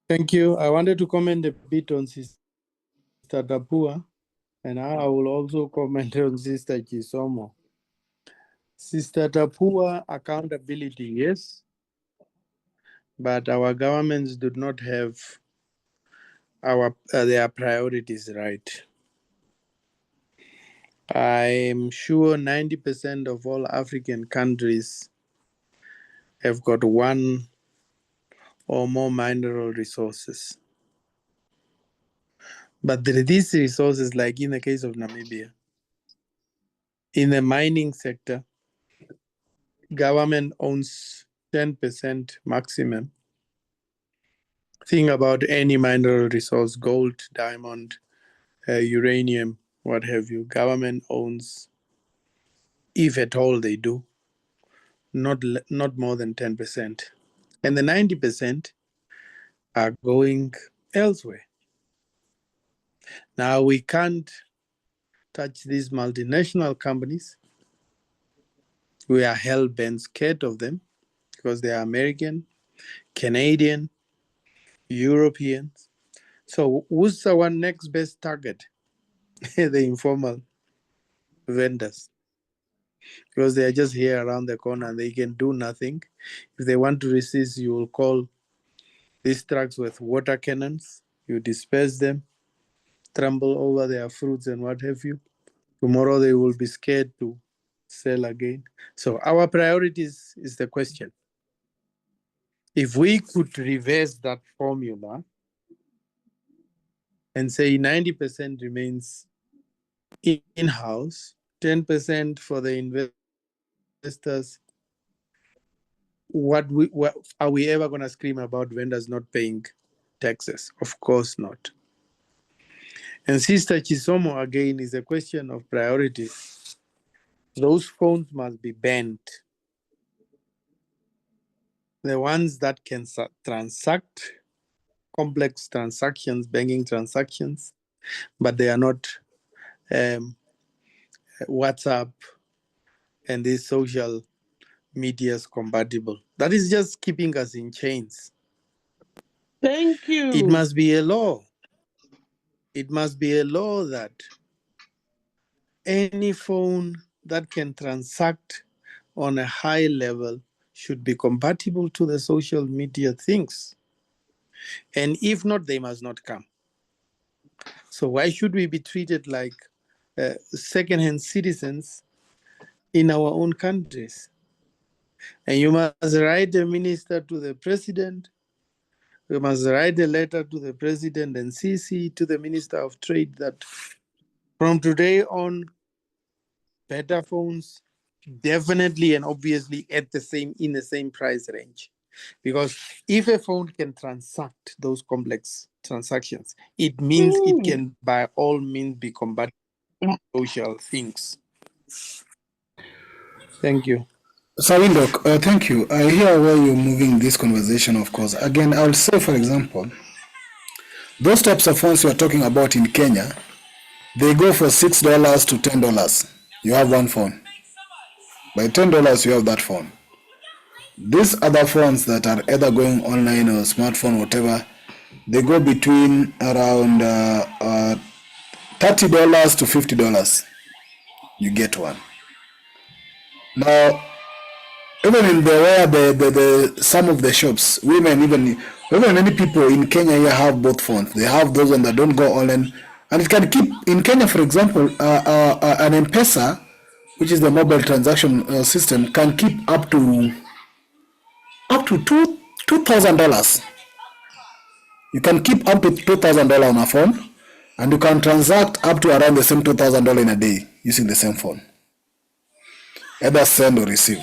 Thank you. I wanted to comment a bit on Sister Tapua, and I will also comment on Sister Chisomo. Sister Tapua, accountability, yes, but our governments do not have their priorities right. I'm sure 90% of all African countries have got one or more mineral resources. But these resources, like in the case of Namibia, in the mining sector, government owns 10% maximum. Think about any mineral resource, gold, diamond, uranium, what have you. Government owns, if at all they do, not more than 10%. And the 90% are going elsewhere. Now, we can't touch these multinational companies. We are hell-bent scared of them because they are American, Canadian, Europeans. So who's our next best target? The informal. vendors because they are just here around the corner and they can do nothing. If they want to resist, you will call these trucks with water cannons, you disperse them, trample over their fruits and what have you. Tomorrow they will be scared to sell again. So our priorities is the question. If we could reverse that formula and say 90% remains in-house, 10% for the investors, what are we ever going to scream about vendors not paying taxes? Of course not. And Sister Chisomo, again, is a question of priorities. Those phones must be banned. The ones that can transact complex transactions, banking transactions, but they are not WhatsApp and these social medias compatible. That is just keeping us in chains. Thank you. It must be a law. It must be a law that any phone that can transact on a high level should be compatible to the social media things. And if not, they must not come. So why should we be treated like second-hand citizens in our own countries? And you must write a minister to the president. We must write a letter to the president and CC to the Minister of Trade that from today on, better phones definitely and obviously in the same price range. Because if a phone can transact those complex transactions, it means it can by all means be compatible with social things. Thank you. Sawindok, thank you. I hear where you're moving this conversation, of course. Again, I will say, for example, those types of phones you are talking about in Kenya, they go for $6 to $10. You have one phone. By $10, you have that phone. These other phones that are either going online or smartphone, whatever, they go between around $30 to $50. You get one. Now, even in the where the some of the shops, even many people in Kenya here have both phones. They have those ones that don't go online, and it can keep in Kenya, for example, an M-Pesa, which is the mobile transaction system, can keep up to $2,000. You can keep up to $2,000 on a phone, and you can transact up to around the same $2,000 in a day using the same phone, either send or receive.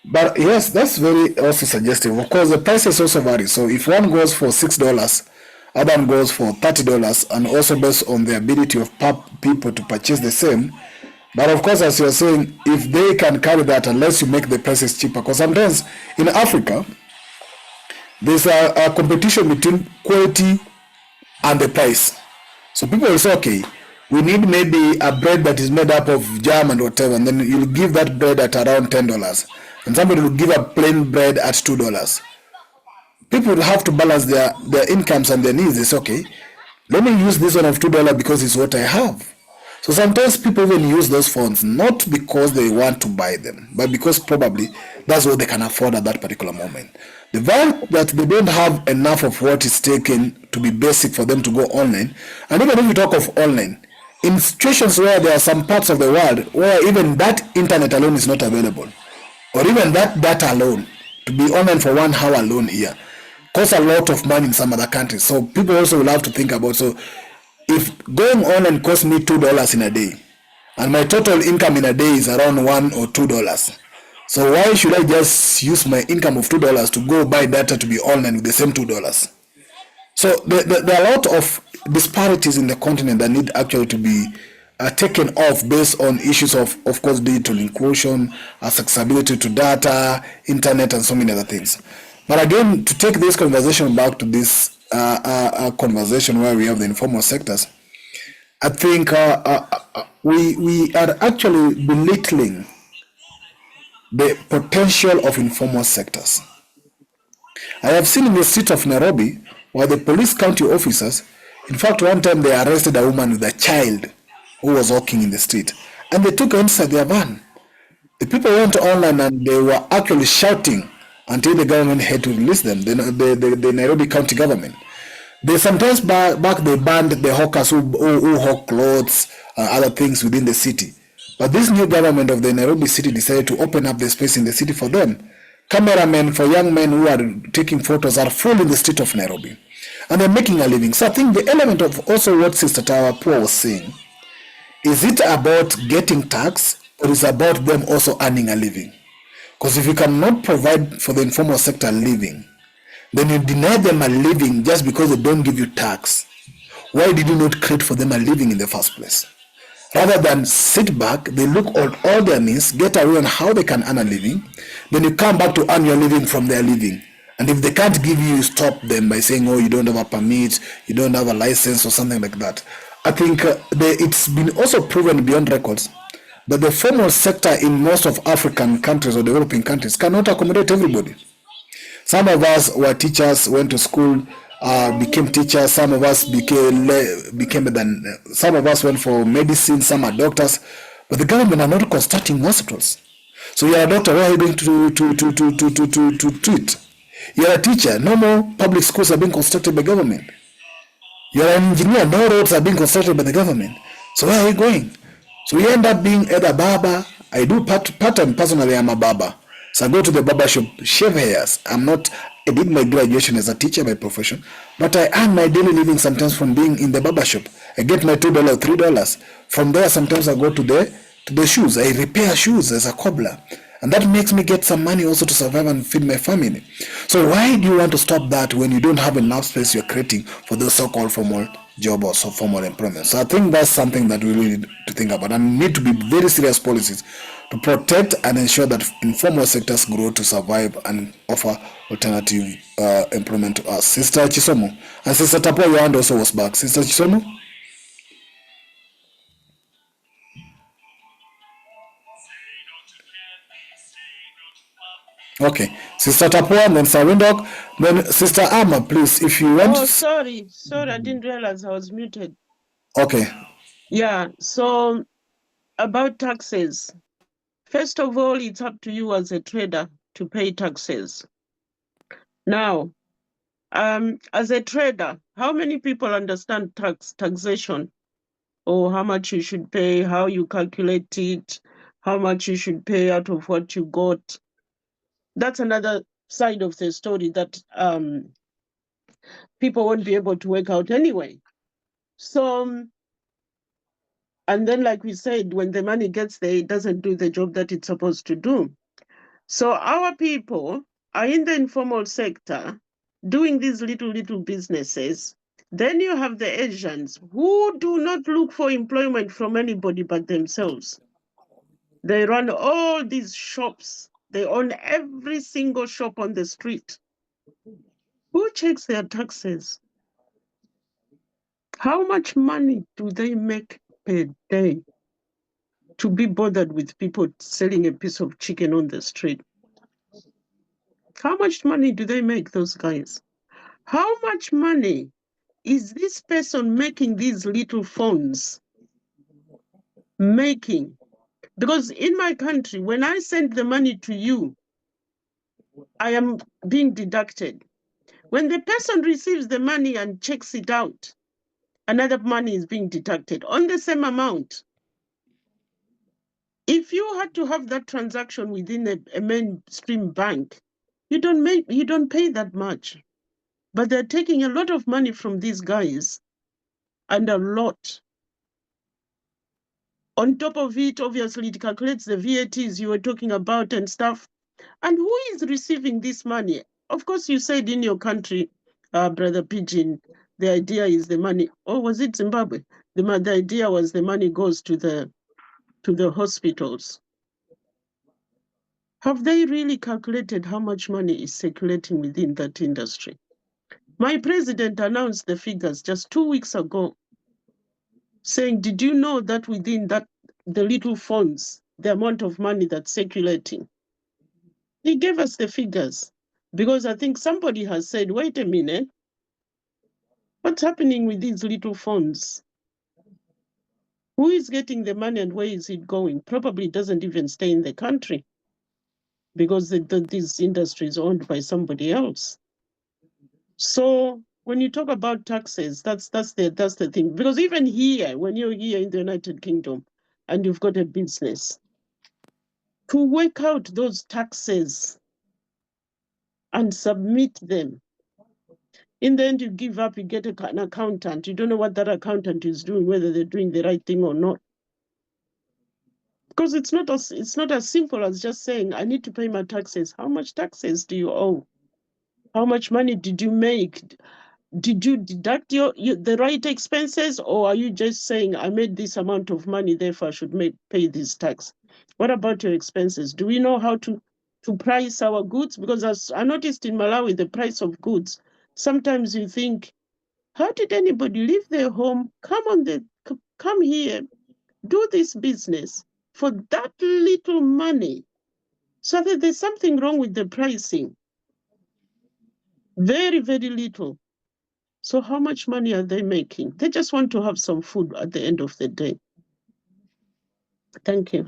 But yes, that's very also suggestive. Of course, the prices also vary. So if one goes for $6, other one goes for $30, and also based on the ability of people to purchase the same. But of course, as you're saying, if they can carry that, unless you make the prices cheaper, because sometimes in Africa, there's a competition between quality and the price. So people will say, okay, we need maybe a bread that is made up of jam and whatever, and then you'll give that bread at around $10, and somebody will give a plain bread at $2. People will have to balance their incomes and their needs. It's okay, let me use this one of $2 because it's what I have. So sometimes people even use those phones not because they want to buy them, but because probably that's what they can afford at that particular moment. The fact that they don't have enough of what is taken to be basic for them to go online, and even if we talk of online, in situations where there are some parts of the world where even that internet alone is not available, or even that data alone, to be online for 1 hour alone here, costs a lot of money in some other countries. So people also will have to think about, so if going online costs me $2 in a day, and my total income in a day is around $1 or $2, so why should I just use my income of $2 to go buy data to be online with the same $2? So there are a lot of disparities in the continent that need actually to be taken off based on issues of course, digital inclusion, accessibility to data, internet, and so many other things. But again, to take this conversation back to this conversation where we have the informal sectors, I think we are actually belittling the potential of informal sectors. I have seen in the street of Nairobi where the police county officers, in fact, one time they arrested a woman with a child who was walking in the street. and they took her inside their van. The people went online and they were actually shouting until the government had to release them, the Nairobi County government. They sometimes back they banned the hawkers who hawk clothes and other things within the city. But this new government of the Nairobi city decided to open up the space in the city for them. Cameramen for young men who are taking photos are full in the street of Nairobi. And they're making a living. So I think the element of also what Sister Tawapua was saying, is it about getting tax or is it about them also earning a living? Because if you cannot provide for the informal sector a living, then you deny them a living just because they don't give you tax. Why did you not create for them a living in the first place? Rather than sit back, they look at all their means, get away on how they can earn a living, then you come back to earn your living from their living. And if they can't give you, stop them by saying, oh, you don't have a permit, you don't have a license or something like that. I think it's been also proven beyond records that the formal sector in most of African countries or developing countries cannot accommodate everybody. Some of us were teachers, went to school, became teachers. Some of us some of us went for medicine. Some are doctors, but the government are not constructing hospitals. So you're a doctor. Where are you going to treat? You're a teacher. No more public schools are being constructed by government. You're an engineer. No roads are being constructed by the government. So where are you going? So you end up being either barber. I do part-time personally. I'm a barber. So I go to the barber shop, shave hairs. I did my graduation as a teacher by profession, but I earn my daily living sometimes from being in the barber shop. I get my $2, $3. From there, sometimes I go to the shoes. I repair shoes as a cobbler. And that makes me get some money also to survive and feed my family. So why do you want to stop that when you don't have enough space you're creating for those so-called formal job or so formal employment? So I think that's something that we really need to think about, and need to be very serious policies to protect and ensure that informal sectors grow to survive and offer alternative employment to us. Sister Chisomo, and Sister Tapua, your hand also was back. Sister Chisomo? Okay, Sister Tapua, then Sir Windhoek, then Sister Amma, please, if you want. Oh, sorry, I didn't realize I was muted. Okay. Yeah, so about taxes. First of all, it's up to you as a trader to pay taxes. Now, as a trader, how many people understand taxation, or how much you should pay, how you calculate it, how much you should pay out of what you got? That's another side of the story that people won't be able to work out anyway. So, and then like we said, when the money gets there, it doesn't do the job that it's supposed to do. So our people are in the informal sector doing these little businesses. Then you have the Asians who do not look for employment from anybody but themselves. They run all these shops. They own every single shop on the street. Who checks their taxes? How much money do they make per day to be bothered with people selling a piece of chicken on the street? How much money do they make, those guys? How much money is this person making these little phones making? Because in my country, when I send the money to you, I am being deducted. When the person receives the money and checks it out, another money is being deducted on the same amount. If you had to have that transaction within a mainstream bank, you don't pay that much. But they're taking a lot of money from these guys, and a lot. On top of it, obviously, it calculates the VATs you were talking about and stuff. And who is receiving this money? Of course, you said in your country, Brother Pigeon, the idea is the money. Or was it Zimbabwe? The idea was the money goes to the hospitals. Have they really calculated how much money is circulating within that industry? My president announced the figures just 2 weeks ago, saying, did you know that within that, the little funds, the amount of money that's circulating? He gave us the figures because I think somebody has said, wait a minute, what's happening with these little funds? Who is getting the money and where is it going? Probably doesn't even stay in the country because this industry is owned by somebody else. So when you talk about taxes, that's the thing. Because even here, when you're here in the United Kingdom and you've got a business, to work out those taxes and submit them, in the end you give up, you get an accountant. You don't know what that accountant is doing, whether they're doing the right thing or not. Because it's not as simple as just saying, I need to pay my taxes. How much taxes do you owe? How much money did you make? Did you deduct the right expenses, or are you just saying, I made this amount of money, therefore I should pay this tax? What about your expenses? Do we know how to price our goods? Because as I noticed in Malawi, the price of goods, sometimes you think, how did anybody leave their home, come here, do this business for that little money? So that there's something wrong with the pricing. Very, very little. So how much money are they making? They just want to have some food at the end of the day. Thank you.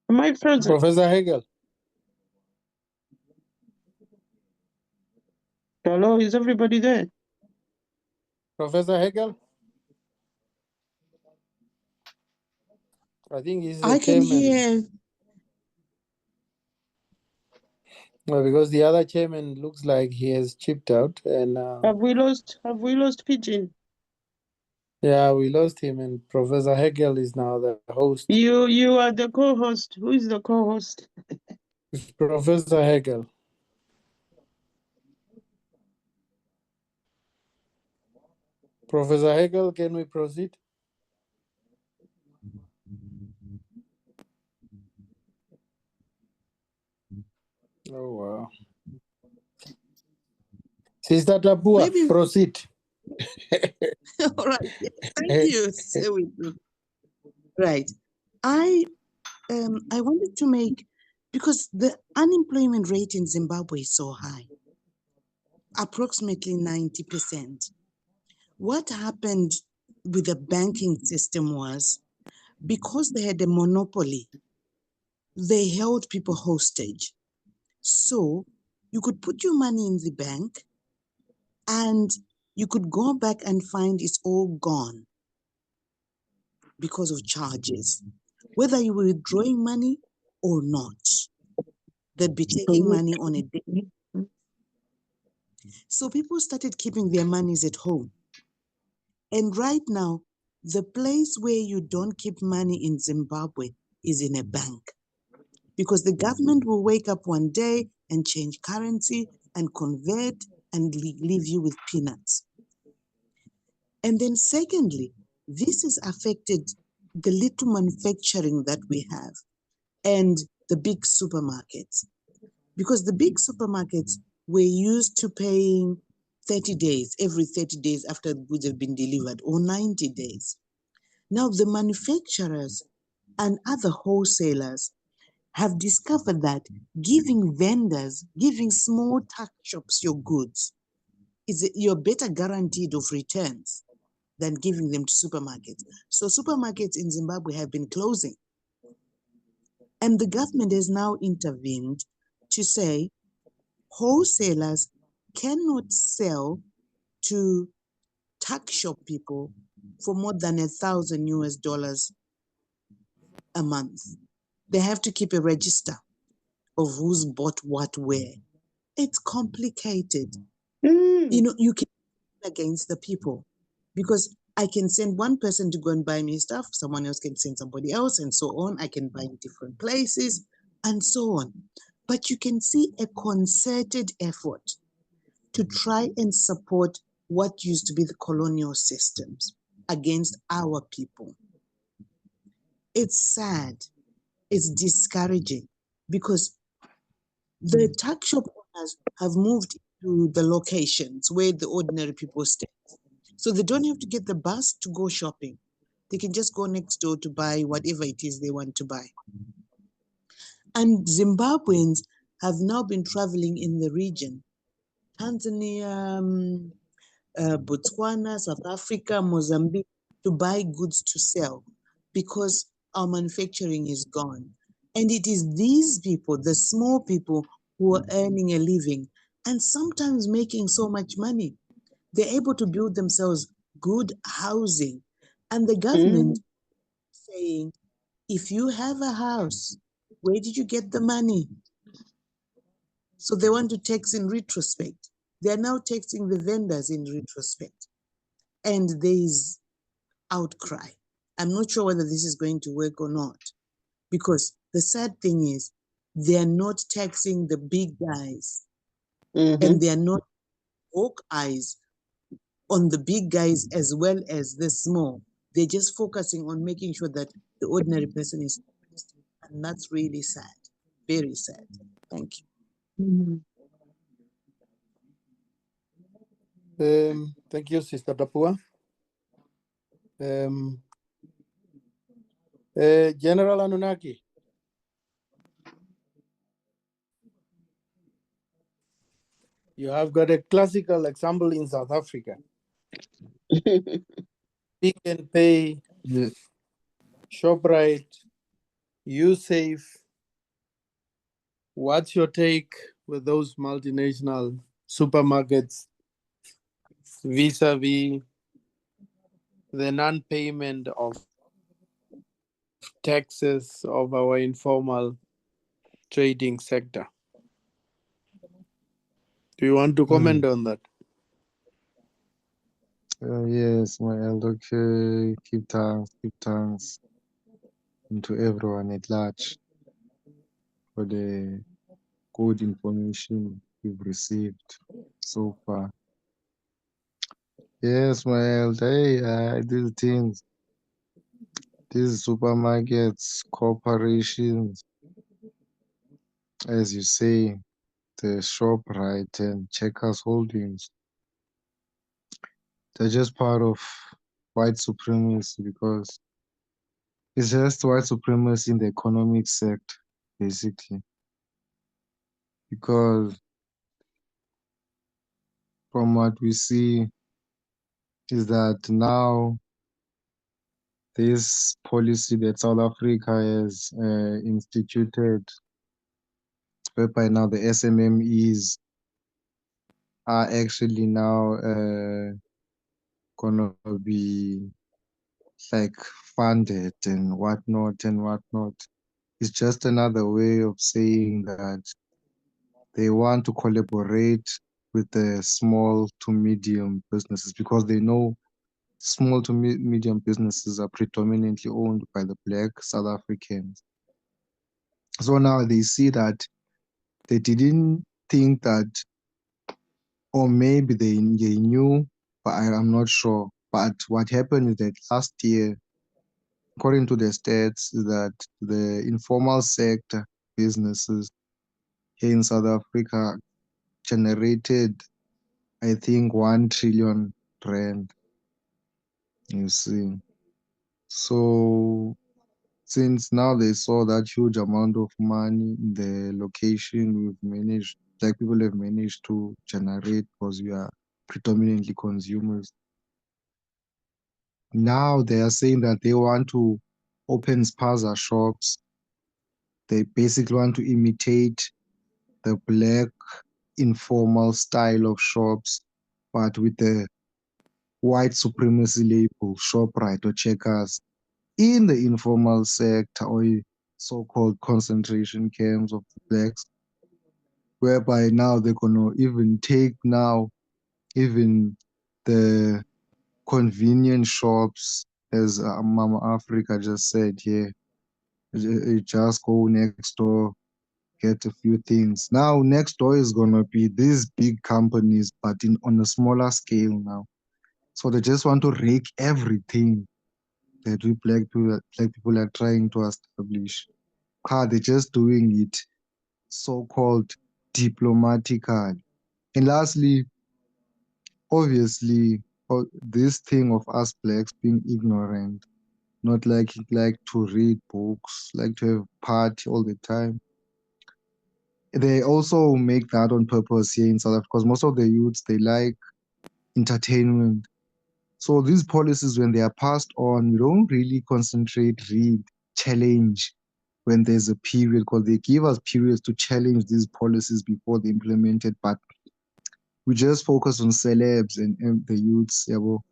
My friends, Professor Hegel. hello, is everybody there? Professor Hegel? I think he's the I can chairman. hear. Well, because the other chairman looks like he has chipped out, and Have we lost Pigeon? yeah, we lost him. And Professor Hegel is now the host. You are the co-host. Who is the co-host? It's Professor Hegel. Professor Hegel, can we proceed? Oh wow. Sister Tabua, Maybe. proceed. All right. Yes, thank you. So we do. Right. I wanted to make, because the unemployment rate in Zimbabwe is so high, approximately 90%. What happened with the banking system was, because they had a monopoly, they held people hostage. So you could put your money in the bank and you could go back and find it's all gone because of charges, whether you were withdrawing money or not. They'd be taking money on a day. So people started keeping their monies at home. And right now, the place where you don't keep money in Zimbabwe is in a bank, because the government will wake up one day and change currency and convert and leave you with peanuts. And then secondly, this has affected the little manufacturing that we have and the big supermarkets, because the big supermarkets were used to paying 30 days, every 30 days after goods have been delivered, or 90 days. Now the manufacturers and other wholesalers have discovered that giving vendors, giving small tuck shops your goods, you're better guaranteed of returns than giving them to supermarkets. So supermarkets in Zimbabwe have been closing. And the government has now intervened to say wholesalers cannot sell to tuck shop people for more than $1,000 a month. They have to keep a register of who's bought what where. It's complicated. You know, you can against the people, because I can send one person to go and buy me stuff, someone else can send somebody else, and so on. I can buy in different places and so on. But you can see a concerted effort to try and support what used to be the colonial systems against our people. It's sad, it's discouraging, because the tuck shop owners have moved to the locations where the ordinary people stay. So they don't have to get the bus to go shopping. They can just go next door to buy whatever it is they want to buy. And Zimbabweans have now been traveling in the region, Tanzania, Botswana, South Africa, Mozambique, to buy goods to sell because our manufacturing is gone. And it is these people, the small people, who are earning a living and sometimes making so much money. They're able to build themselves good housing. And the government saying, if you have a house, where did you get the money? So they want to tax in retrospect. They are now taxing the vendors in retrospect. And there is outcry. I'm not sure whether this is going to work or not, because the sad thing is they are not taxing the big guys and they are not hawk eyes on the big guys as well as the small. They're just focusing on making sure that the ordinary person is taxed. And that's really sad, very sad. Thank you. Thank you, Sister Tapua. General Anunnaki. You have got a classical example in South Africa. Pick and Pay, Yeah, ShopRite, USafe. What's your take with those multinational supermarkets vis-a-vis the non-payment of taxes of our informal trading sector? Do you want to comment on that? yes, my elder. Okay, keep thanks to everyone at large for the good information we've received so far. Yes, my elder. Hey, these things, these supermarkets, corporations, as you say, the ShopRite and Checkers Holdings, they're just part of white supremacy because it's just white supremacy in the economic sector, basically. Because from what we see is that now this policy that South Africa has instituted, whereby now the SMMEs are actually now gonna be like funded and whatnot, it's just another way of saying that they want to collaborate with the small to medium businesses because they know small to medium businesses are predominantly owned by the Black South Africans. So now they see that they didn't think that, or maybe they knew, but I'm not sure. But what happened is that last year, according to the stats, is that the informal sector businesses here in South Africa generated, I think, 1 trillion rand. You see. So since now they saw that huge amount of money in the location we've managed, like people have managed to generate because we are predominantly consumers. Now they are saying that they want to open spaza shops. They basically want to imitate the Black informal style of shops, but with the white supremacy label, ShopRite or Checkers, in the informal sector or so-called concentration camps of the Blacks, whereby now they're going to even take now even the convenience shops, as Mama Africa just said, yeah, you just go next door, get a few things. Now, next door is going to be these big companies, but on a smaller scale now. So they just want to rake everything that we black people are trying to establish. They're just doing it so-called diplomatically. And lastly, obviously, this thing of us blacks being ignorant, not like to read books, like to have party all the time. They also make that on purpose here in South Africa because most of the youths, they like entertainment. So these policies, when they are passed on, we don't really concentrate, read, challenge when there's a period, because they give us periods to challenge these policies before they implement it. But we just focus on celebs and the youths. Yeah, well.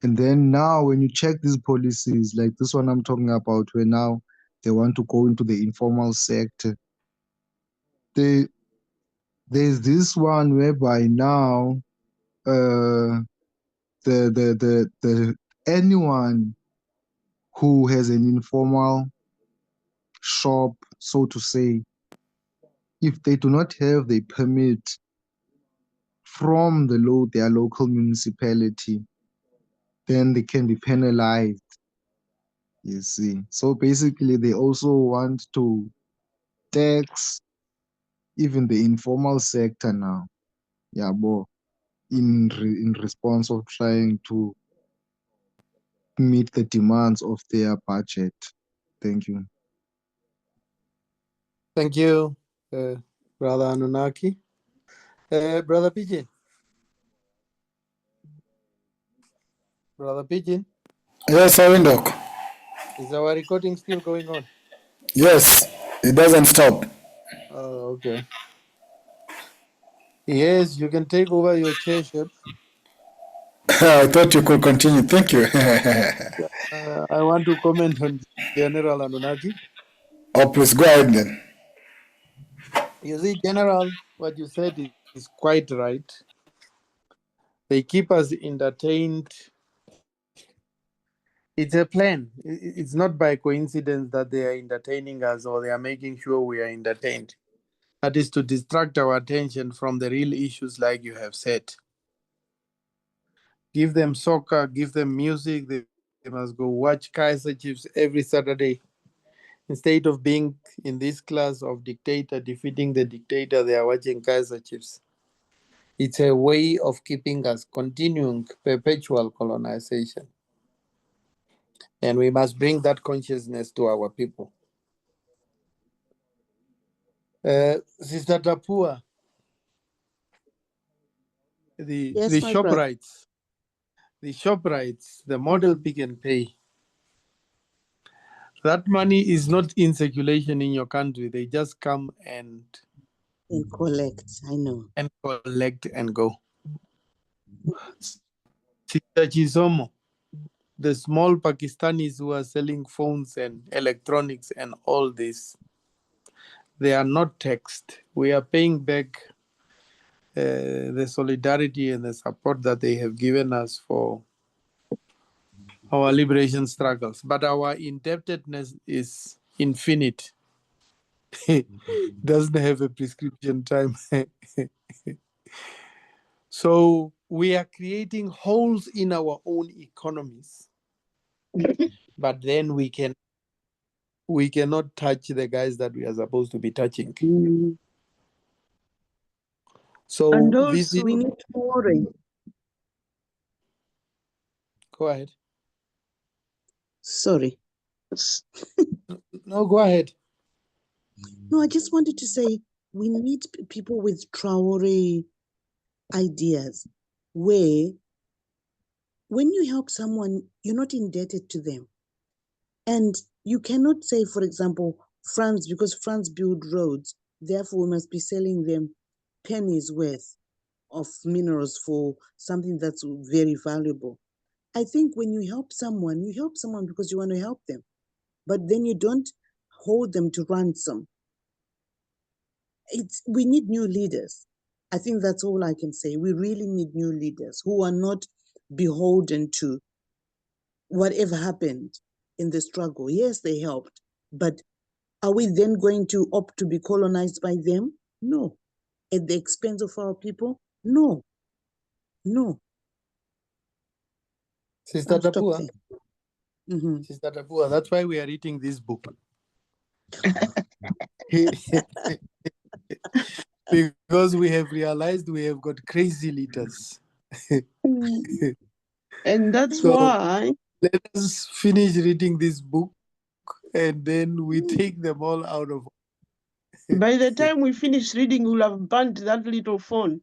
And then now when you check these policies, like this one I'm talking about, where now they want to go into the informal sector, there's this one whereby now the anyone who has an informal shop, so to say, if they do not have the permit from their local municipality, then they can be penalized. You see, so basically they also want to tax even the informal sector now. Yeah, but in response of trying to meet the demands of their budget. Thank you. Thank you, Brother Anunnaki. Brother Pigeon. Brother Pigeon, Yes, Awindok. is our recording still going on? Yes, it doesn't stop. Oh, okay. Yes, you can take over your chairship. I thought you could continue. Thank you. I want to comment on General Anunnaki. Oh, please go ahead then. You see, General, what you said is quite right. They keep us entertained. It's a plan. It's not by coincidence that they are entertaining us or they are making sure we are entertained. That is to distract our attention from the real issues, like you have said. Give them soccer, give them music. They must go watch Kaiser Chiefs every Saturday. Instead of being in this class of dictator, defeating the dictator, they are watching Kaiser Chiefs. It's a way of keeping us continuing perpetual colonization. And we must bring that consciousness to our people. Sister Tapua, the Yes, my shop brother. rights, the model Pick and Pay, that money is not in circulation in your country. They just come and collect. I know. and collect and go. Sister Chisomo, the small Pakistanis who are selling phones and electronics and all this, they are not taxed. We are paying back the solidarity and the support that they have given us for our liberation struggles. But our indebtedness is infinite. Doesn't have a prescription time. So we are creating holes in our own economies. But then we cannot touch the guys that we are supposed to be touching. Mm. So And this is, also, We need to worry. go ahead. Sorry. No, go ahead. No, I just wanted to say we need people with Traore ideas where when you help someone, you're not indebted to them. And you cannot say, for example, France, because France build roads, therefore we must be selling them pennies worth of minerals for something that's very valuable. I think when you help someone because you want to help them, but then you don't hold them to ransom. We need new leaders. I think that's all I can say. We really need new leaders who are not beholden to whatever happened in the struggle. Yes, they helped, but are we then going to opt to be colonized by them? No. At the expense of our people? No. No. Sister I'll stop Tapua, there. Sister Tapua, that's why we are reading this book. Because we have realized we have got crazy leaders. And that's So why, let us finish reading this book and then we take them all out of. by the time we finish reading, we'll have burnt that little phone.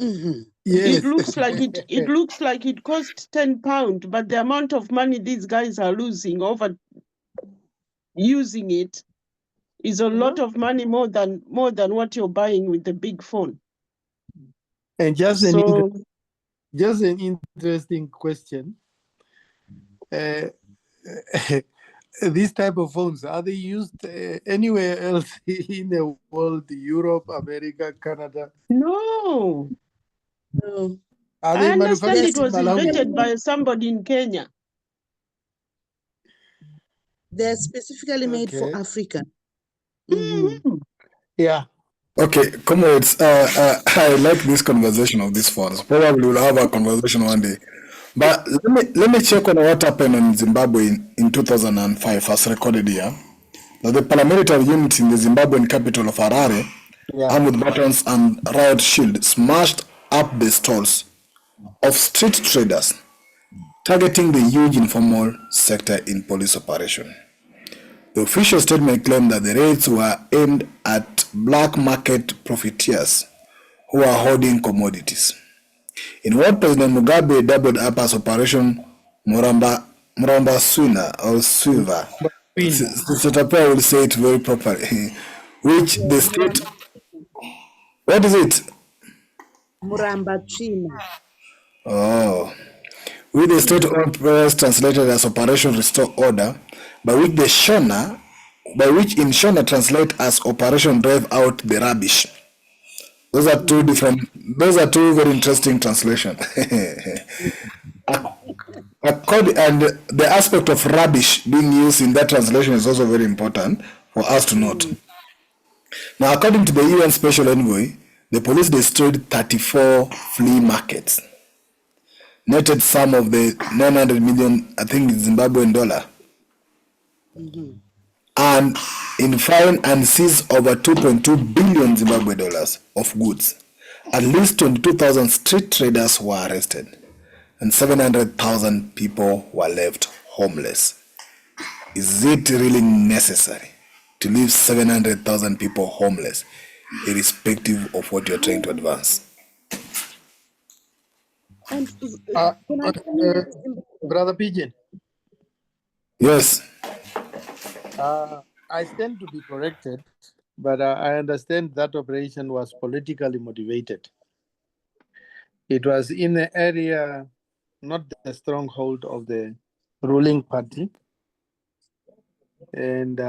Mhm. Yes. It looks like it cost £10, but the amount of money these guys are losing over using it is a lot of money, more than what you're buying with the big phone. And just So an interesting question. These type of phones, are they used anywhere else in the world? Europe, America, Canada? no, No, Are I they understand manufactured it was in Malawi? invented by somebody in Kenya. they're specifically made for Okay. Africa. Mhm. Yeah. Okay, comrades, I like this conversation of these phones. Probably we'll have a conversation one day. But let me check on what happened in Zimbabwe in 2005, as recorded here. Now, the paramilitary units in the Zimbabwean capital of Harare, Yeah. armed with batons and riot shield, smashed up the stalls of street traders, targeting the huge informal sector in police operation. The official statement claimed that the raids were aimed at black market profiteers who were hoarding commodities. In what President Mugabe doubled up as Operation Muramba Swina or Swiva, Sitapia will say it very properly, which Yeah, the state, what is it? Muramba China. Oh, which the state-owned press translated as Operation Restore Order, by which in Shona translate as Operation Drive Out the Rubbish. Those are two different, those are two very interesting translations. And the aspect of rubbish being used in that translation is also very important for us to note. Now, according to the UN Special Envoy, the police destroyed 34 flea markets, netted some of the 900 million, I think, Zimbabwean dollar, and in fine and seized over 2.2 billion Zimbabwe dollars of goods. At least 22,000 street traders were arrested, and 700,000 people were left homeless. Is it really necessary to leave 700,000 people homeless, irrespective of what you're trying to advance? And can I come in with Zimbabwe? Brother Pigeon, Yes. I stand to be corrected, but I understand that operation was politically motivated. It was in the area, not the stronghold of the ruling party, and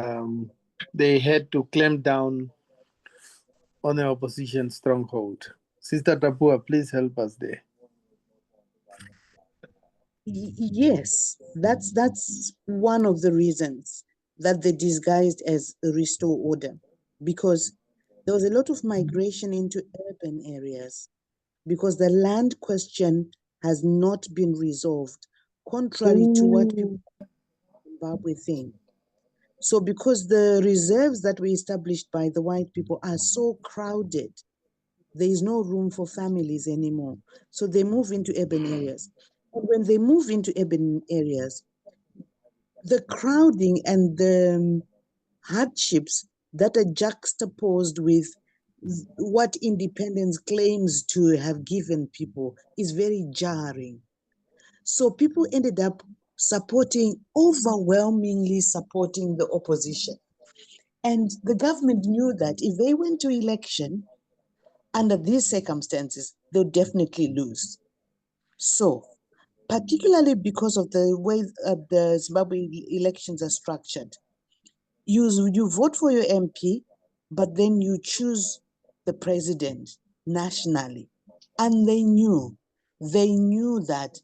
they had to clamp down on the opposition stronghold. Sister Tapua, please help us there. Yes, that's one of the reasons that they disguised as a restore order, because there was a lot of migration into urban areas because the land question has not been resolved, contrary to what people in Zimbabwe think. So because the reserves that were established by the white people are so crowded, there is no room for families anymore. So they move into urban areas. And when they move into urban areas, the crowding and the hardships that are juxtaposed with what independence claims to have given people is very jarring. So people ended up overwhelmingly supporting the opposition. And the government knew that if they went to election under these circumstances, they'll definitely lose. So, particularly because of the way the Zimbabwe elections are structured, you vote for your MP, but then you choose the president nationally. And they knew that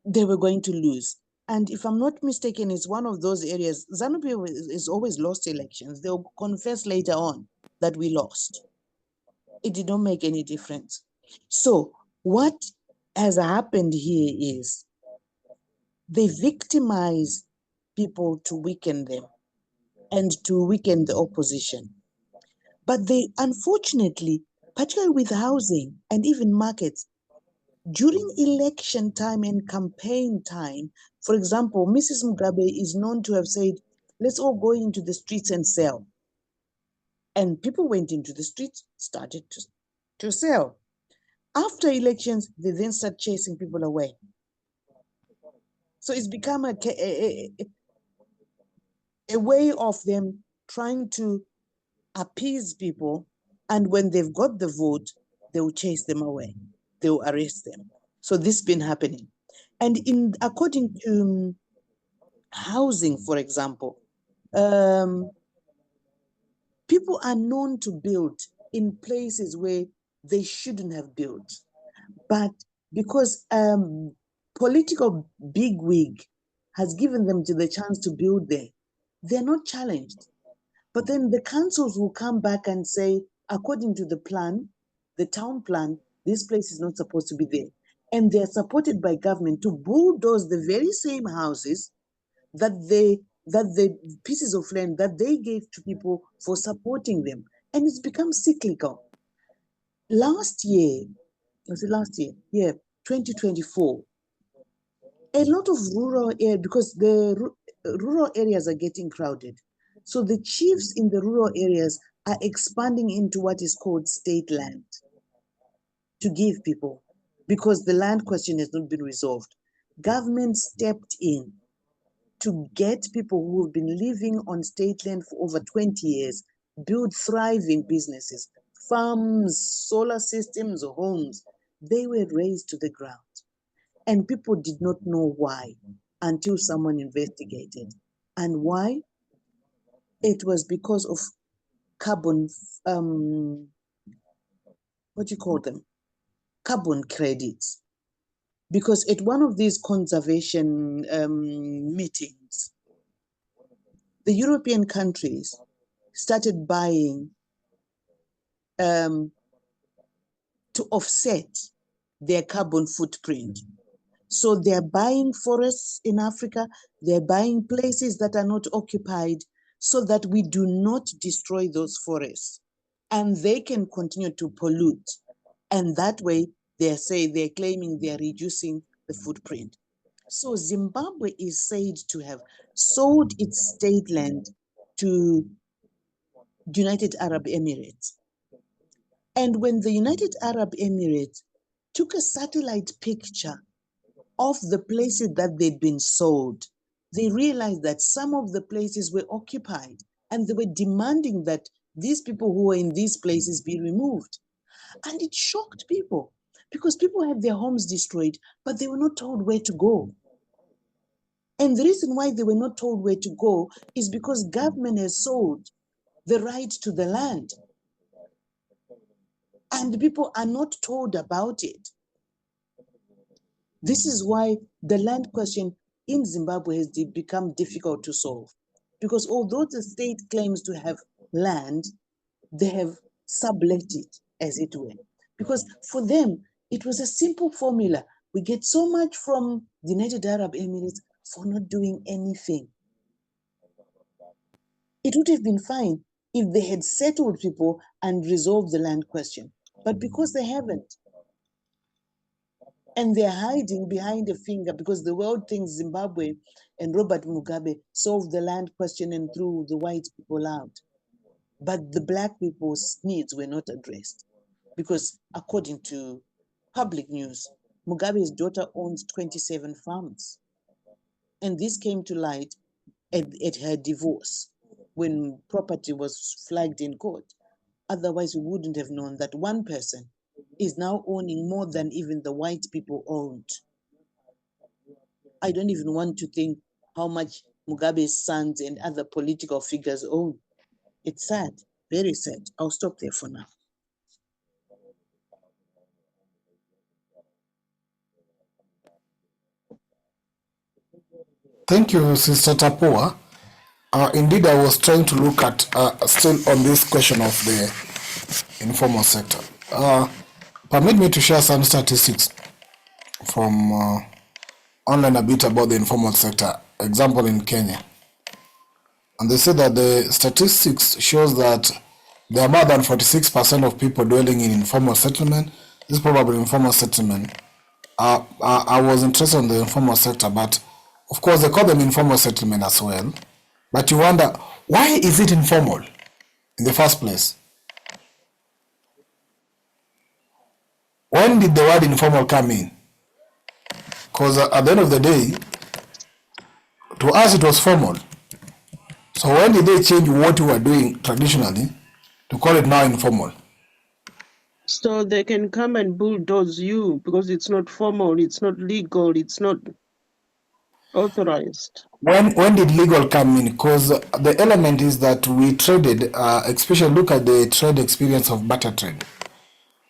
they were going to lose. And if I'm not mistaken, it's one of those areas, ZANU-PF is always lost elections. They'll confess later on that we lost. It did not make any difference. So what has happened here is they victimize people to weaken them and to weaken the opposition. But they, unfortunately, particularly with housing and even markets, During election time and campaign time, for example, Mrs. Mugabe is known to have said, let's all go into the streets and sell. And people went into the streets, started to sell. After elections, they then start chasing people away. So it's become a way of them trying to appease people. And when they've got the vote, they will chase them away. They will arrest them. So this has been happening. And according to housing, for example, people are known to build in places where they shouldn't have built. But because political bigwig has given them the chance to build there, they're not challenged. But then the councils will come back and say, according to the plan, the town plan, this place is not supposed to be there. And they're supported by government to bulldoze the very same houses that the pieces of land that they gave to people for supporting them. And it's become cyclical. Last year, was it last year? Yeah, 2024. A lot of rural areas, because the rural areas are getting crowded. So the chiefs in the rural areas are expanding into what is called state land to give people, because the land question has not been resolved. Government stepped in to get people who have been living on state land for over 20 years, build thriving businesses, farms, solar systems, homes. They were razed to the ground. And people did not know why until someone investigated. And why? It was because of carbon, what do you call them? Carbon credits. Because at one of these conservation meetings, the European countries started buying to offset their carbon footprint. So they're buying forests in Africa, they're buying places that are not occupied so that we do not destroy those forests. And they can continue to pollute. And that way, they're claiming they're reducing the footprint. So Zimbabwe is said to have sold its state land to United Arab Emirates. And when the United Arab Emirates took a satellite picture of the places that they'd been sold, they realized that some of the places were occupied and they were demanding that these people who were in these places be removed. And it shocked people because people had their homes destroyed, but they were not told where to go. And the reason why they were not told where to go is because government has sold the right to the land. And people are not told about it. This is why the land question in Zimbabwe has become difficult to solve. Because although the state claims to have land, they have sublet it, as it were. Because for them, it was a simple formula. We get so much from the United Arab Emirates for not doing anything. It would have been fine if they had settled people and resolved the land question. But because they haven't, and they're hiding behind a finger because the world thinks Zimbabwe and Robert Mugabe solved the land question and threw the white people out. But the black people's needs were not addressed because according to public news, Mugabe's daughter owns 27 farms. And this came to light at her divorce when property was flagged in court. Otherwise, we wouldn't have known that one person is now owning more than even the white people owned. I don't even want to think how much Mugabe's sons and other political figures own. It's sad, very sad. I'll stop there for now. Thank you, Sister Tapua. Indeed, I was trying to look at still on this question of the informal sector. Permit me to share some statistics from online a bit about the informal sector. Example in Kenya. And they say that the statistics shows that there are more than 46% of people dwelling in informal settlement. This is probably informal settlement I was interested in the informal sector, but of course they call them informal settlement as well. But you wonder, why is it informal in the first place? When did the word informal come in? Because at the end of the day, to us it was formal. So when did they change what we were doing traditionally to call it now informal? So they can come and bulldoze you because it's not formal, it's not legal, it's not authorized. When did legal come in? Because the element is that we traded, especially look at the trade experience of barter trade.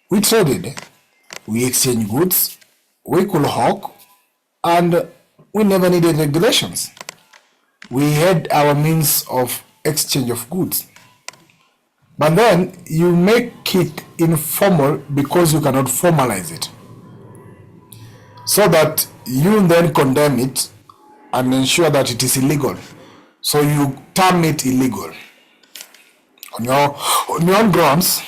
We traded, we exchanged goods, we could hawk, and we never needed regulations. We had our means of exchange of goods. But then you make it informal because you cannot formalize it. So that you then condemn it and ensure that it is illegal. So you term it illegal on your own grounds.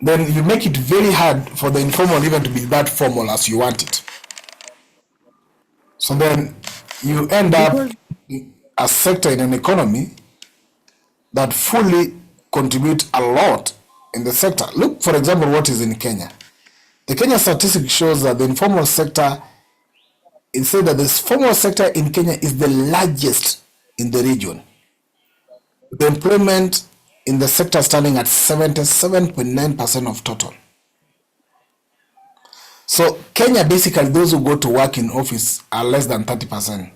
Then you make it very hard for the informal even to be that formal as you want it. So then you end up a sector in an economy that fully contribute a lot in the sector. Look, for example, what is in Kenya. The Kenya statistic shows that the informal sector, it said that the formal sector in Kenya is the largest in the region. The employment in the sector standing at 77.9% of total. So Kenya, basically, those who go to work in office are less than 30%.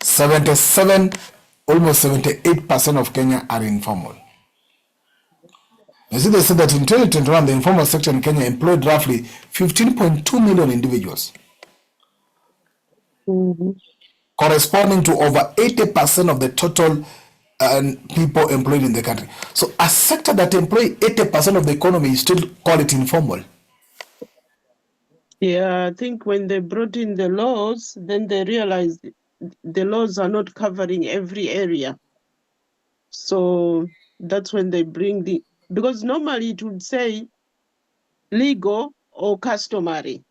77, almost 78% of Kenya are informal. You see, they said that in 2021, the informal sector in Kenya employed roughly 15.2 million individuals, corresponding to over 80% of the total people employed in the country. So a sector that employs 80% of the economy, you still call it informal. Yeah, I think when they brought in the laws, then they realized the laws are not covering every area. So that's when they bring because normally it would say legal or customary.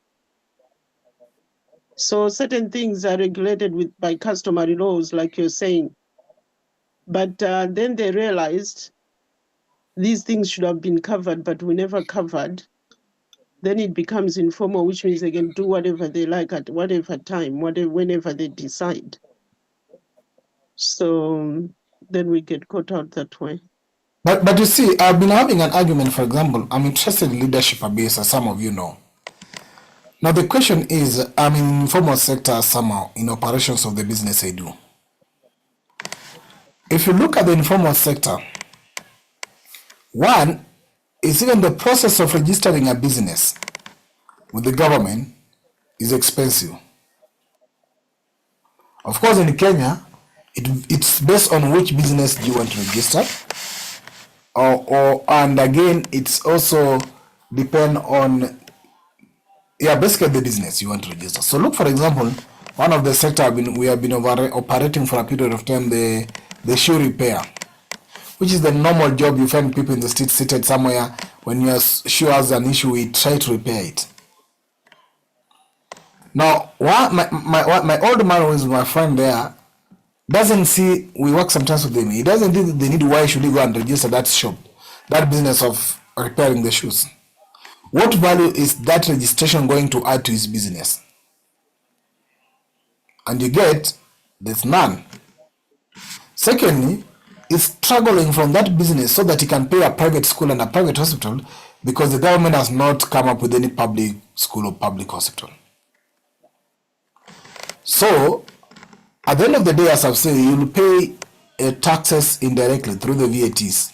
So certain things are regulated by customary laws, like you're saying. But then they realized these things should have been covered, but we never covered. Then it becomes informal, which means they can do whatever they like at whatever time, whenever they decide. So then we get caught out that way. But you see, I've been having an argument, for example, I'm interested in leadership abuse, as some of you know. Now the question is, I'm in informal sector somehow, in operations of the business I do. If you look at the informal sector, one is even the process of registering a business with the government is expensive. Of course, in Kenya, it's based on which business you want to register, and again, it's also depend on basically the business you want to register. So look, for example, one of the sector we have been operating for a period of time, the shoe repair, which is the normal job you find people in the street seated somewhere. When your shoe has an issue, we try to repair it. Now, my old man, who is my friend there, doesn't see, we work sometimes with them, he doesn't think they need, why should he go and register that shop, that business of repairing the shoes? What value is that registration going to add to his business? And you get, there's none. Secondly, he's struggling from that business so that he can pay a private school and a private hospital because the government has not come up with any public school or public hospital. So, at the end of the day, as I've said, you'll pay taxes indirectly through the VATs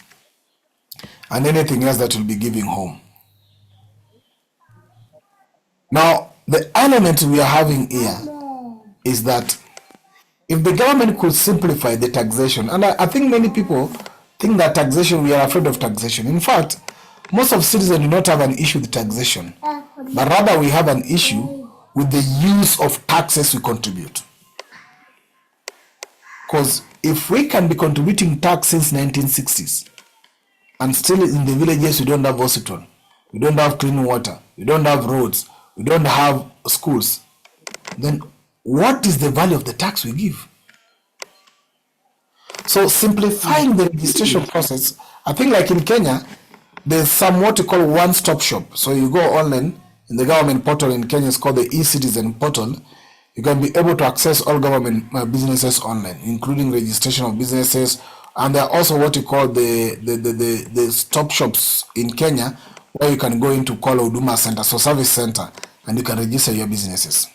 and anything else that you'll be giving home. Now, the element we are having here is that if the government could simplify the taxation, and I think many people think that taxation, we are afraid of taxation. In fact, most of citizens do not have an issue with taxation, but rather we have an issue with the use of taxes we contribute. Because if we can be contributing tax since 1960s, and still in the villages we don't have hospital, we don't have clean water, we don't have roads, we don't have schools, then what is the value of the tax we give? So simplifying the registration process, I think like in Kenya, there's some what you call one-stop shop. So you go online in the government portal in Kenya, it's called the e-citizen portal. You can be able to access all government businesses online, including registration of businesses. And there are also what you call the stop shops in Kenya, where you can go into call Huduma Center, so service center, and you can register your businesses.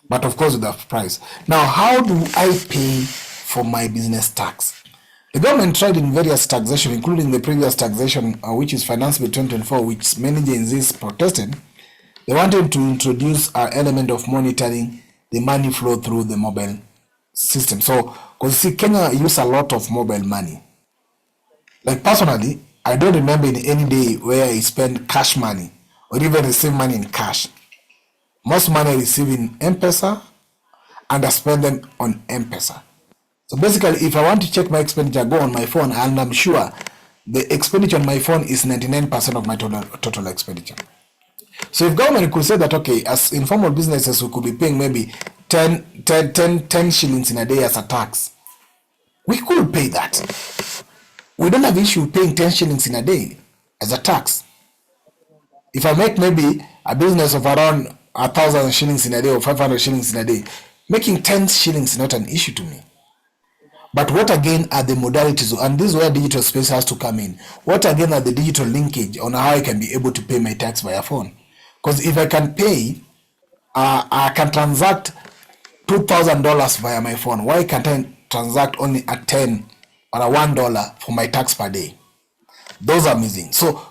But of course with a price. Now, how do I pay for my business tax? The government tried in various taxation, including the previous taxation, which is Finance Bill 2024, which many Gen Zs protested. They wanted to introduce an element of monitoring the money flow through the mobile system. So, because see, Kenya use a lot of mobile money. Like personally, I don't remember in any day where I spend cash money or even receive money in cash. Most money I receive in M-Pesa and I spend them on M-Pesa. So basically, if I want to check my expenditure, go on my phone, and I'm sure the expenditure on my phone is 99% of my total expenditure. So if government could say that, okay, as informal businesses, we could be paying maybe 10 shillings in a day as a tax, we could pay that. We don't have issue paying 10 shillings in a day as a tax. If I make maybe a business of around 1,000 shillings in a day or 500 shillings in a day, making 10 shillings is not an issue to me. But what again are the modalities, and this is where digital space has to come in. What again are the digital linkage on how I can be able to pay my tax via phone? Because if I can pay, I can transact $2,000 via my phone. Why can't I transact only a 10 or a $1 for my tax per day? Those are missing. So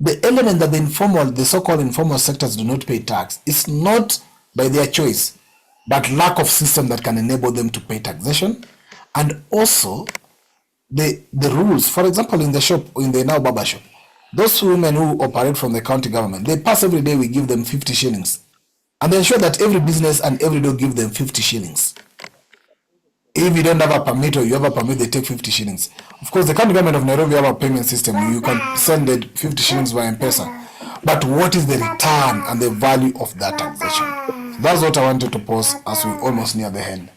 the element that the so-called informal sectors do not pay tax is not by their choice, but lack of system that can enable them to pay taxation, and also the rules. For example, in the shop, in the now barber shop, those women who operate from the county government, they pass every day, we give them 50 shillings. And they ensure that every business and every door give them 50 shillings. If you don't have a permit or you have a permit, they take 50 shillings. Of course, the county government of Nairobi have a payment system. You can send it 50 shillings via M-Pesa. But what is the return and the value of that taxation? So that's what I wanted to pose as we almost near the end.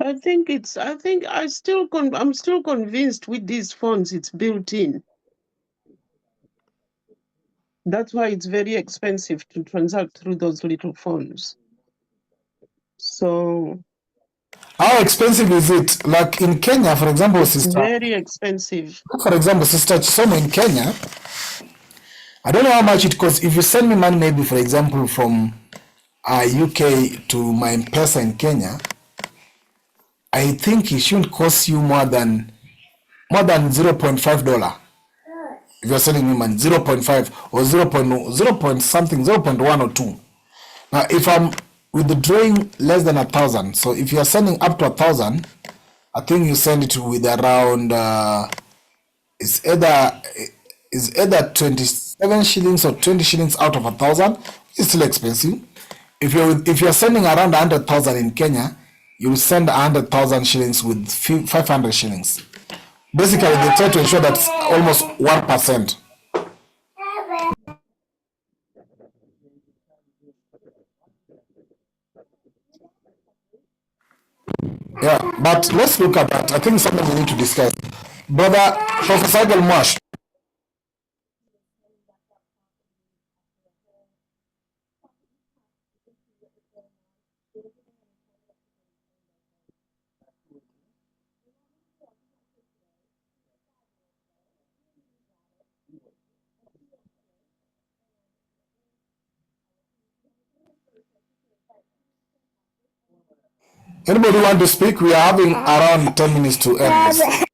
I'm still convinced with these phones it's built in. That's why it's very expensive to transact through those little phones. So how expensive is it? Like in Kenya, for example, it's very expensive. For example, Sister Chisomo in Kenya, I don't know how much it costs. If you send me money, maybe for example from UK to my M-Pesa in Kenya, I think it shouldn't cost you more than $0.5. If you're sending me money, 0.5 or 0 something, 0.1 or 2. Now, if I'm withdrawing less than 1,000, so if you're sending up to 1,000, I think you send it with around it's either 27 shillings or 20 shillings out of 1,000. It's still expensive. If you're sending around 100,000 in Kenya, you will send 100,000 shillings with 500 shillings. Basically, they try to ensure that's almost 1%. Yeah, but let's look at that. I think it's something we need to discuss. Brother Professor Gelmash. Anybody want to speak? We are having around 10 minutes to end this.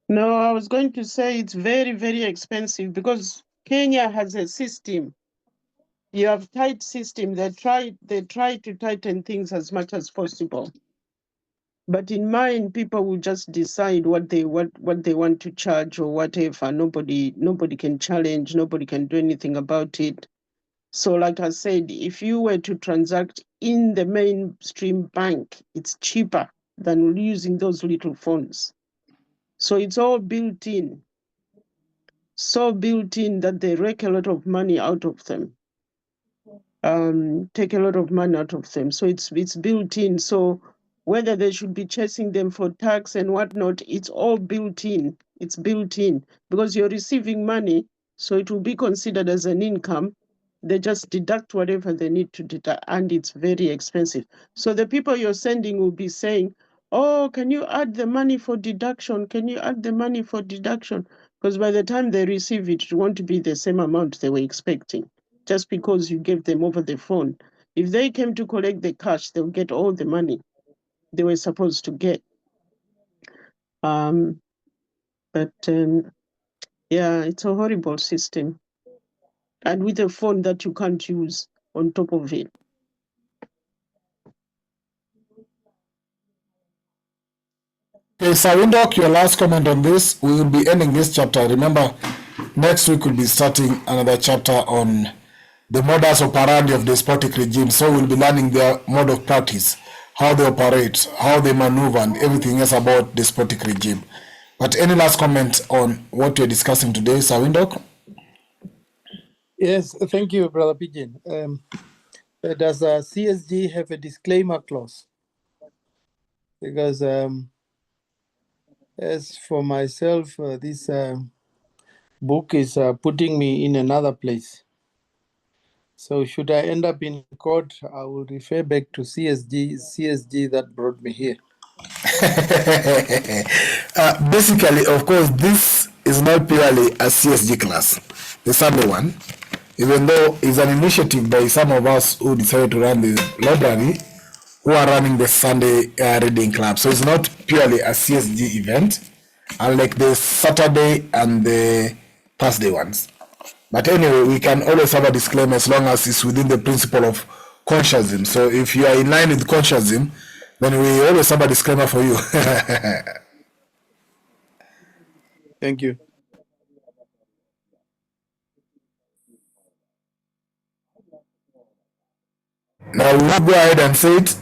No, I was going to say it's very, very expensive because Kenya has a system. You have tight system. They try to tighten things as much as possible. But in mine, people will just decide what they want to charge or whatever. Nobody can challenge. Nobody can do anything about it. So, like I said, if you were to transact in the mainstream bank, it's cheaper than using those little phones. So it's all built in. so built in that they rake a lot of money out of them. Take a lot of money out of them. So it's built in. So whether they should be chasing them for tax and whatnot, it's all built in. It's built in because you're receiving money, so it will be considered as an income. They just deduct whatever they need to deduct, and it's very expensive. So the people you're sending will be saying, "Oh, can you add the money for deduction? Can you add the money for deduction?" Because by the time they receive it, it won't be the same amount they were expecting, just because you gave them over the phone. If they came to collect the cash, they'll get all the money they were supposed to get. Yeah, it's a horrible system. And with a phone that you can't use on top of it. Okay, Sawindok, your last comment on this. We will be ending this chapter. Remember, next week we'll be starting another chapter on the modus operandi of despotic regimes. So we'll be learning their mode of practice, how they operate, how they maneuver, and everything else about despotic regime. But any last comment on what we're discussing today, Sawindok? Yes, thank you, Brother Pigeon. Does CSG have a disclaimer clause? Because as for myself, this book is putting me in another place. So should I end up in court, I will refer back to CSG that brought me here. Basically, of course, this is not purely a CSG class, the Sunday one, even though it's an initiative by some of us who decided to run the library, who are running the Sunday reading club. So it's not purely a CSG event, unlike the Saturday and the Thursday ones. But anyway, we can always have a disclaimer as long as it's within the principle of conscientism. So if you are in line with conscientism, then we always have a disclaimer for you. Thank you. Now we'll go ahead and say it.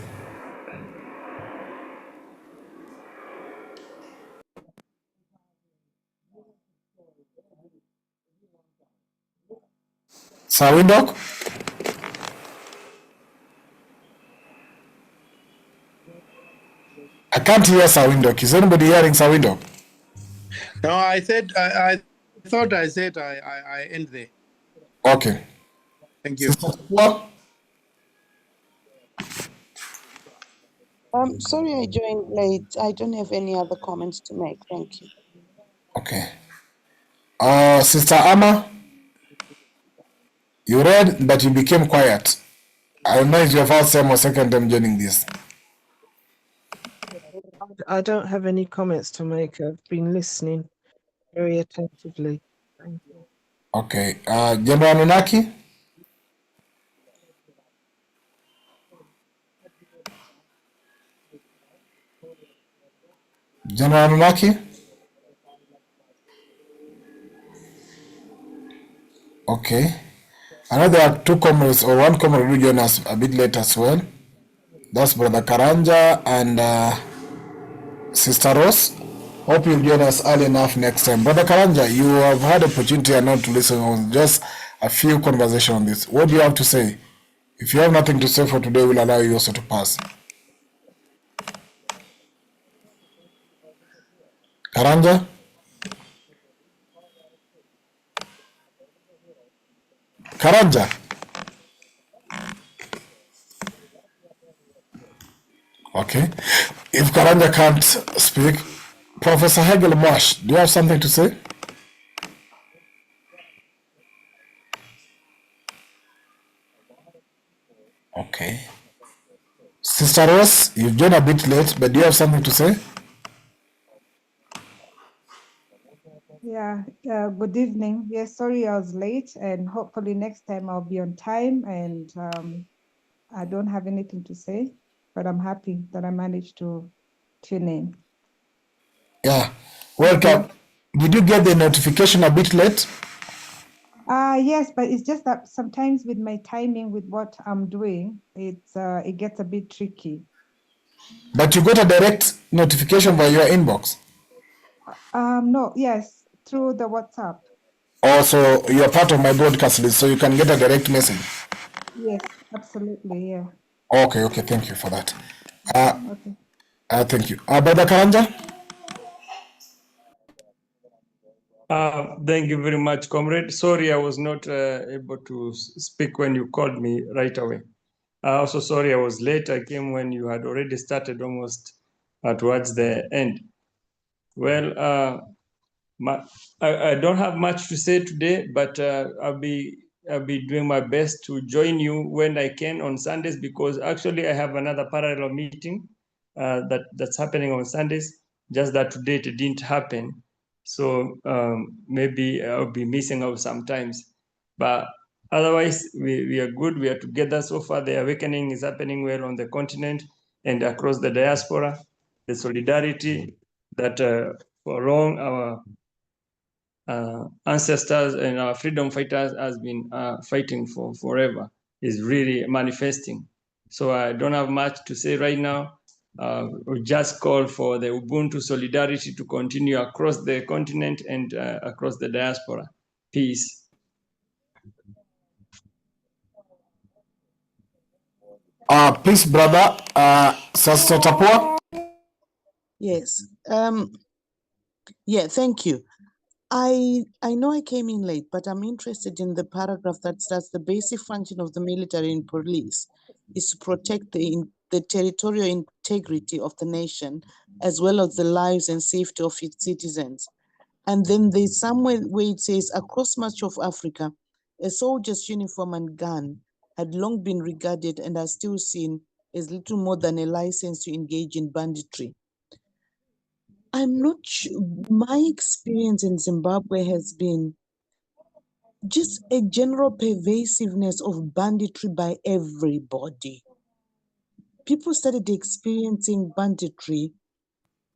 Sawindok? I can't hear Sawindok. Is anybody hearing Sawindok? No, I said I thought I said I end there. Okay. Thank you. Well, Sorry I joined late. I don't have any other comments to make. Thank you. okay. Sister Amma, you read, but you became quiet. I don't know if your first time or second time joining this. I don't have any comments to make. I've been listening very attentively. Thank you. Okay. General Nunaki? General Nunaki? Okay. I know there are two comrades, or one comrade who join us a bit late as well. That's Brother Karanja and Sister Rose. Hope you'll join us early enough next time. Brother Karanja, you have had opportunity and not to listen on just a few conversations on this. What do you have to say? If you have nothing to say for today, we'll allow you also to pass. Karanja? Karanja? Okay. If Karanja can't speak, Professor Hegel Marsh, do you have something to say? Okay. Sister Rose, you've joined a bit late, but do you have something to say? Yeah, good evening. Yes, sorry I was late, and hopefully next time I'll be on time. And I don't have anything to say, but I'm happy that I managed to tune in. Yeah. Welcome. Did you get the notification a bit late? Yes, but it's just that sometimes with my timing with what I'm doing, it gets a bit tricky. But you got a direct notification by your inbox? No, yes, through the WhatsApp. Also, you're part of my broadcast list, so you can get a direct message. Yes, absolutely. Yeah. Okay, thank you for that. Okay. Thank you. Brother Karanja? Thank you very much, comrade. Sorry, I was not able to speak when you called me right away. Also, sorry I was late. I came when you had already started almost towards the end. Well, I don't have much to say today, but I'll be doing my best to join you when I can on Sundays, because actually I have another parallel meeting that's happening on Sundays. Just that today it didn't happen, so maybe I'll be missing out sometimes. But otherwise, we are good. We are together so far. The awakening is happening well on the continent and across the diaspora. The solidarity that for long our ancestors and our freedom fighters has been fighting for forever is really manifesting. So I don't have much to say right now. We just call for the Ubuntu solidarity to continue across the continent and across the diaspora. Peace. Please, brother, Sister Tapua. Yes. Yeah, thank you. I know I came in late, but I'm interested in the paragraph that starts: the basic function of the military and police is to protect the territorial integrity of the nation, as well as the lives and safety of its citizens. And then there's somewhere where it says, across much of Africa, a soldier's uniform and gun had long been regarded and are still seen as little more than a license to engage in banditry. I'm not sure. My experience in Zimbabwe has been just a general pervasiveness of banditry by everybody. People started experiencing banditry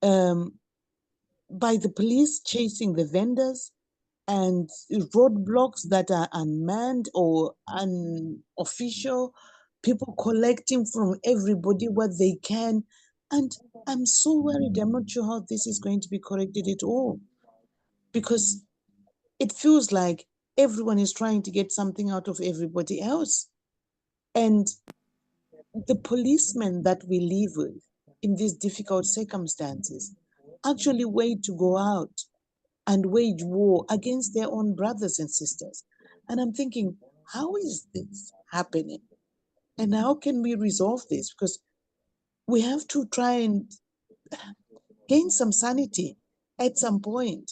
by the police chasing the vendors and roadblocks that are unmanned or unofficial, people collecting from everybody what they can. And I'm so worried. I'm not sure how this is going to be corrected at all, because it feels like everyone is trying to get something out of everybody else. And the policemen that we live with in these difficult circumstances actually wait to go out and wage war against their own brothers and sisters. And I'm thinking, how is this happening? And how can we resolve this? Because we have to try and gain some sanity at some point,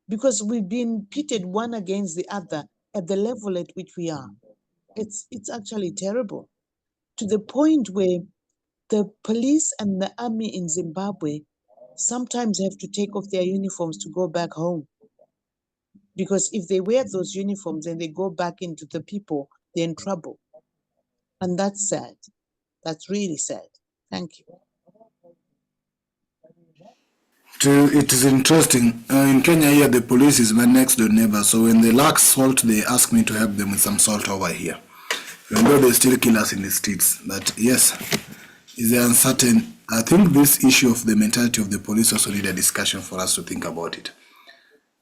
because we've been pitted one against the other at the level at which we are. It's actually terrible, to the point where the police and the army in Zimbabwe sometimes have to take off their uniforms to go back home. Because if they wear those uniforms and they go back into the people, they're in trouble. And that's sad. That's really sad. Thank you. It is interesting. In Kenya here, the police is my next door neighbor. So when they lack salt, they ask me to help them with some salt over here. Even though they still kill us in the streets. But yes, is there uncertain? I think this issue of the mentality of the police also need a discussion for us to think about it.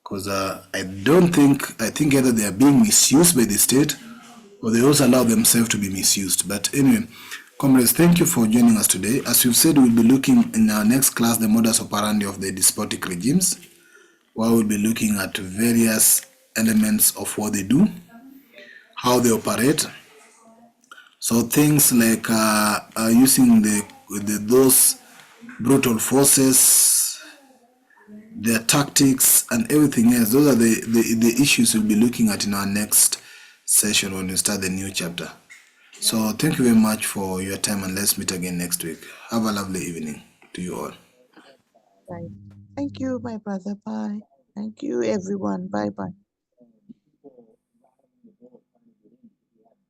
Because I think either they are being misused by the state or they also allow themselves to be misused. But anyway, comrades, thank you for joining us today. As we've said, we'll be looking in our next class the modus operandi of the despotic regimes, where we'll be looking at various elements of what they do, how they operate. So things like using those brutal forces, their tactics, and everything else. Those are the issues we'll be looking at in our next session when we start the new chapter. So thank you very much for your time, and let's meet again next week. Have a lovely evening to you all. Bye. Thank you, my brother. Bye. Thank you, everyone. Bye-bye.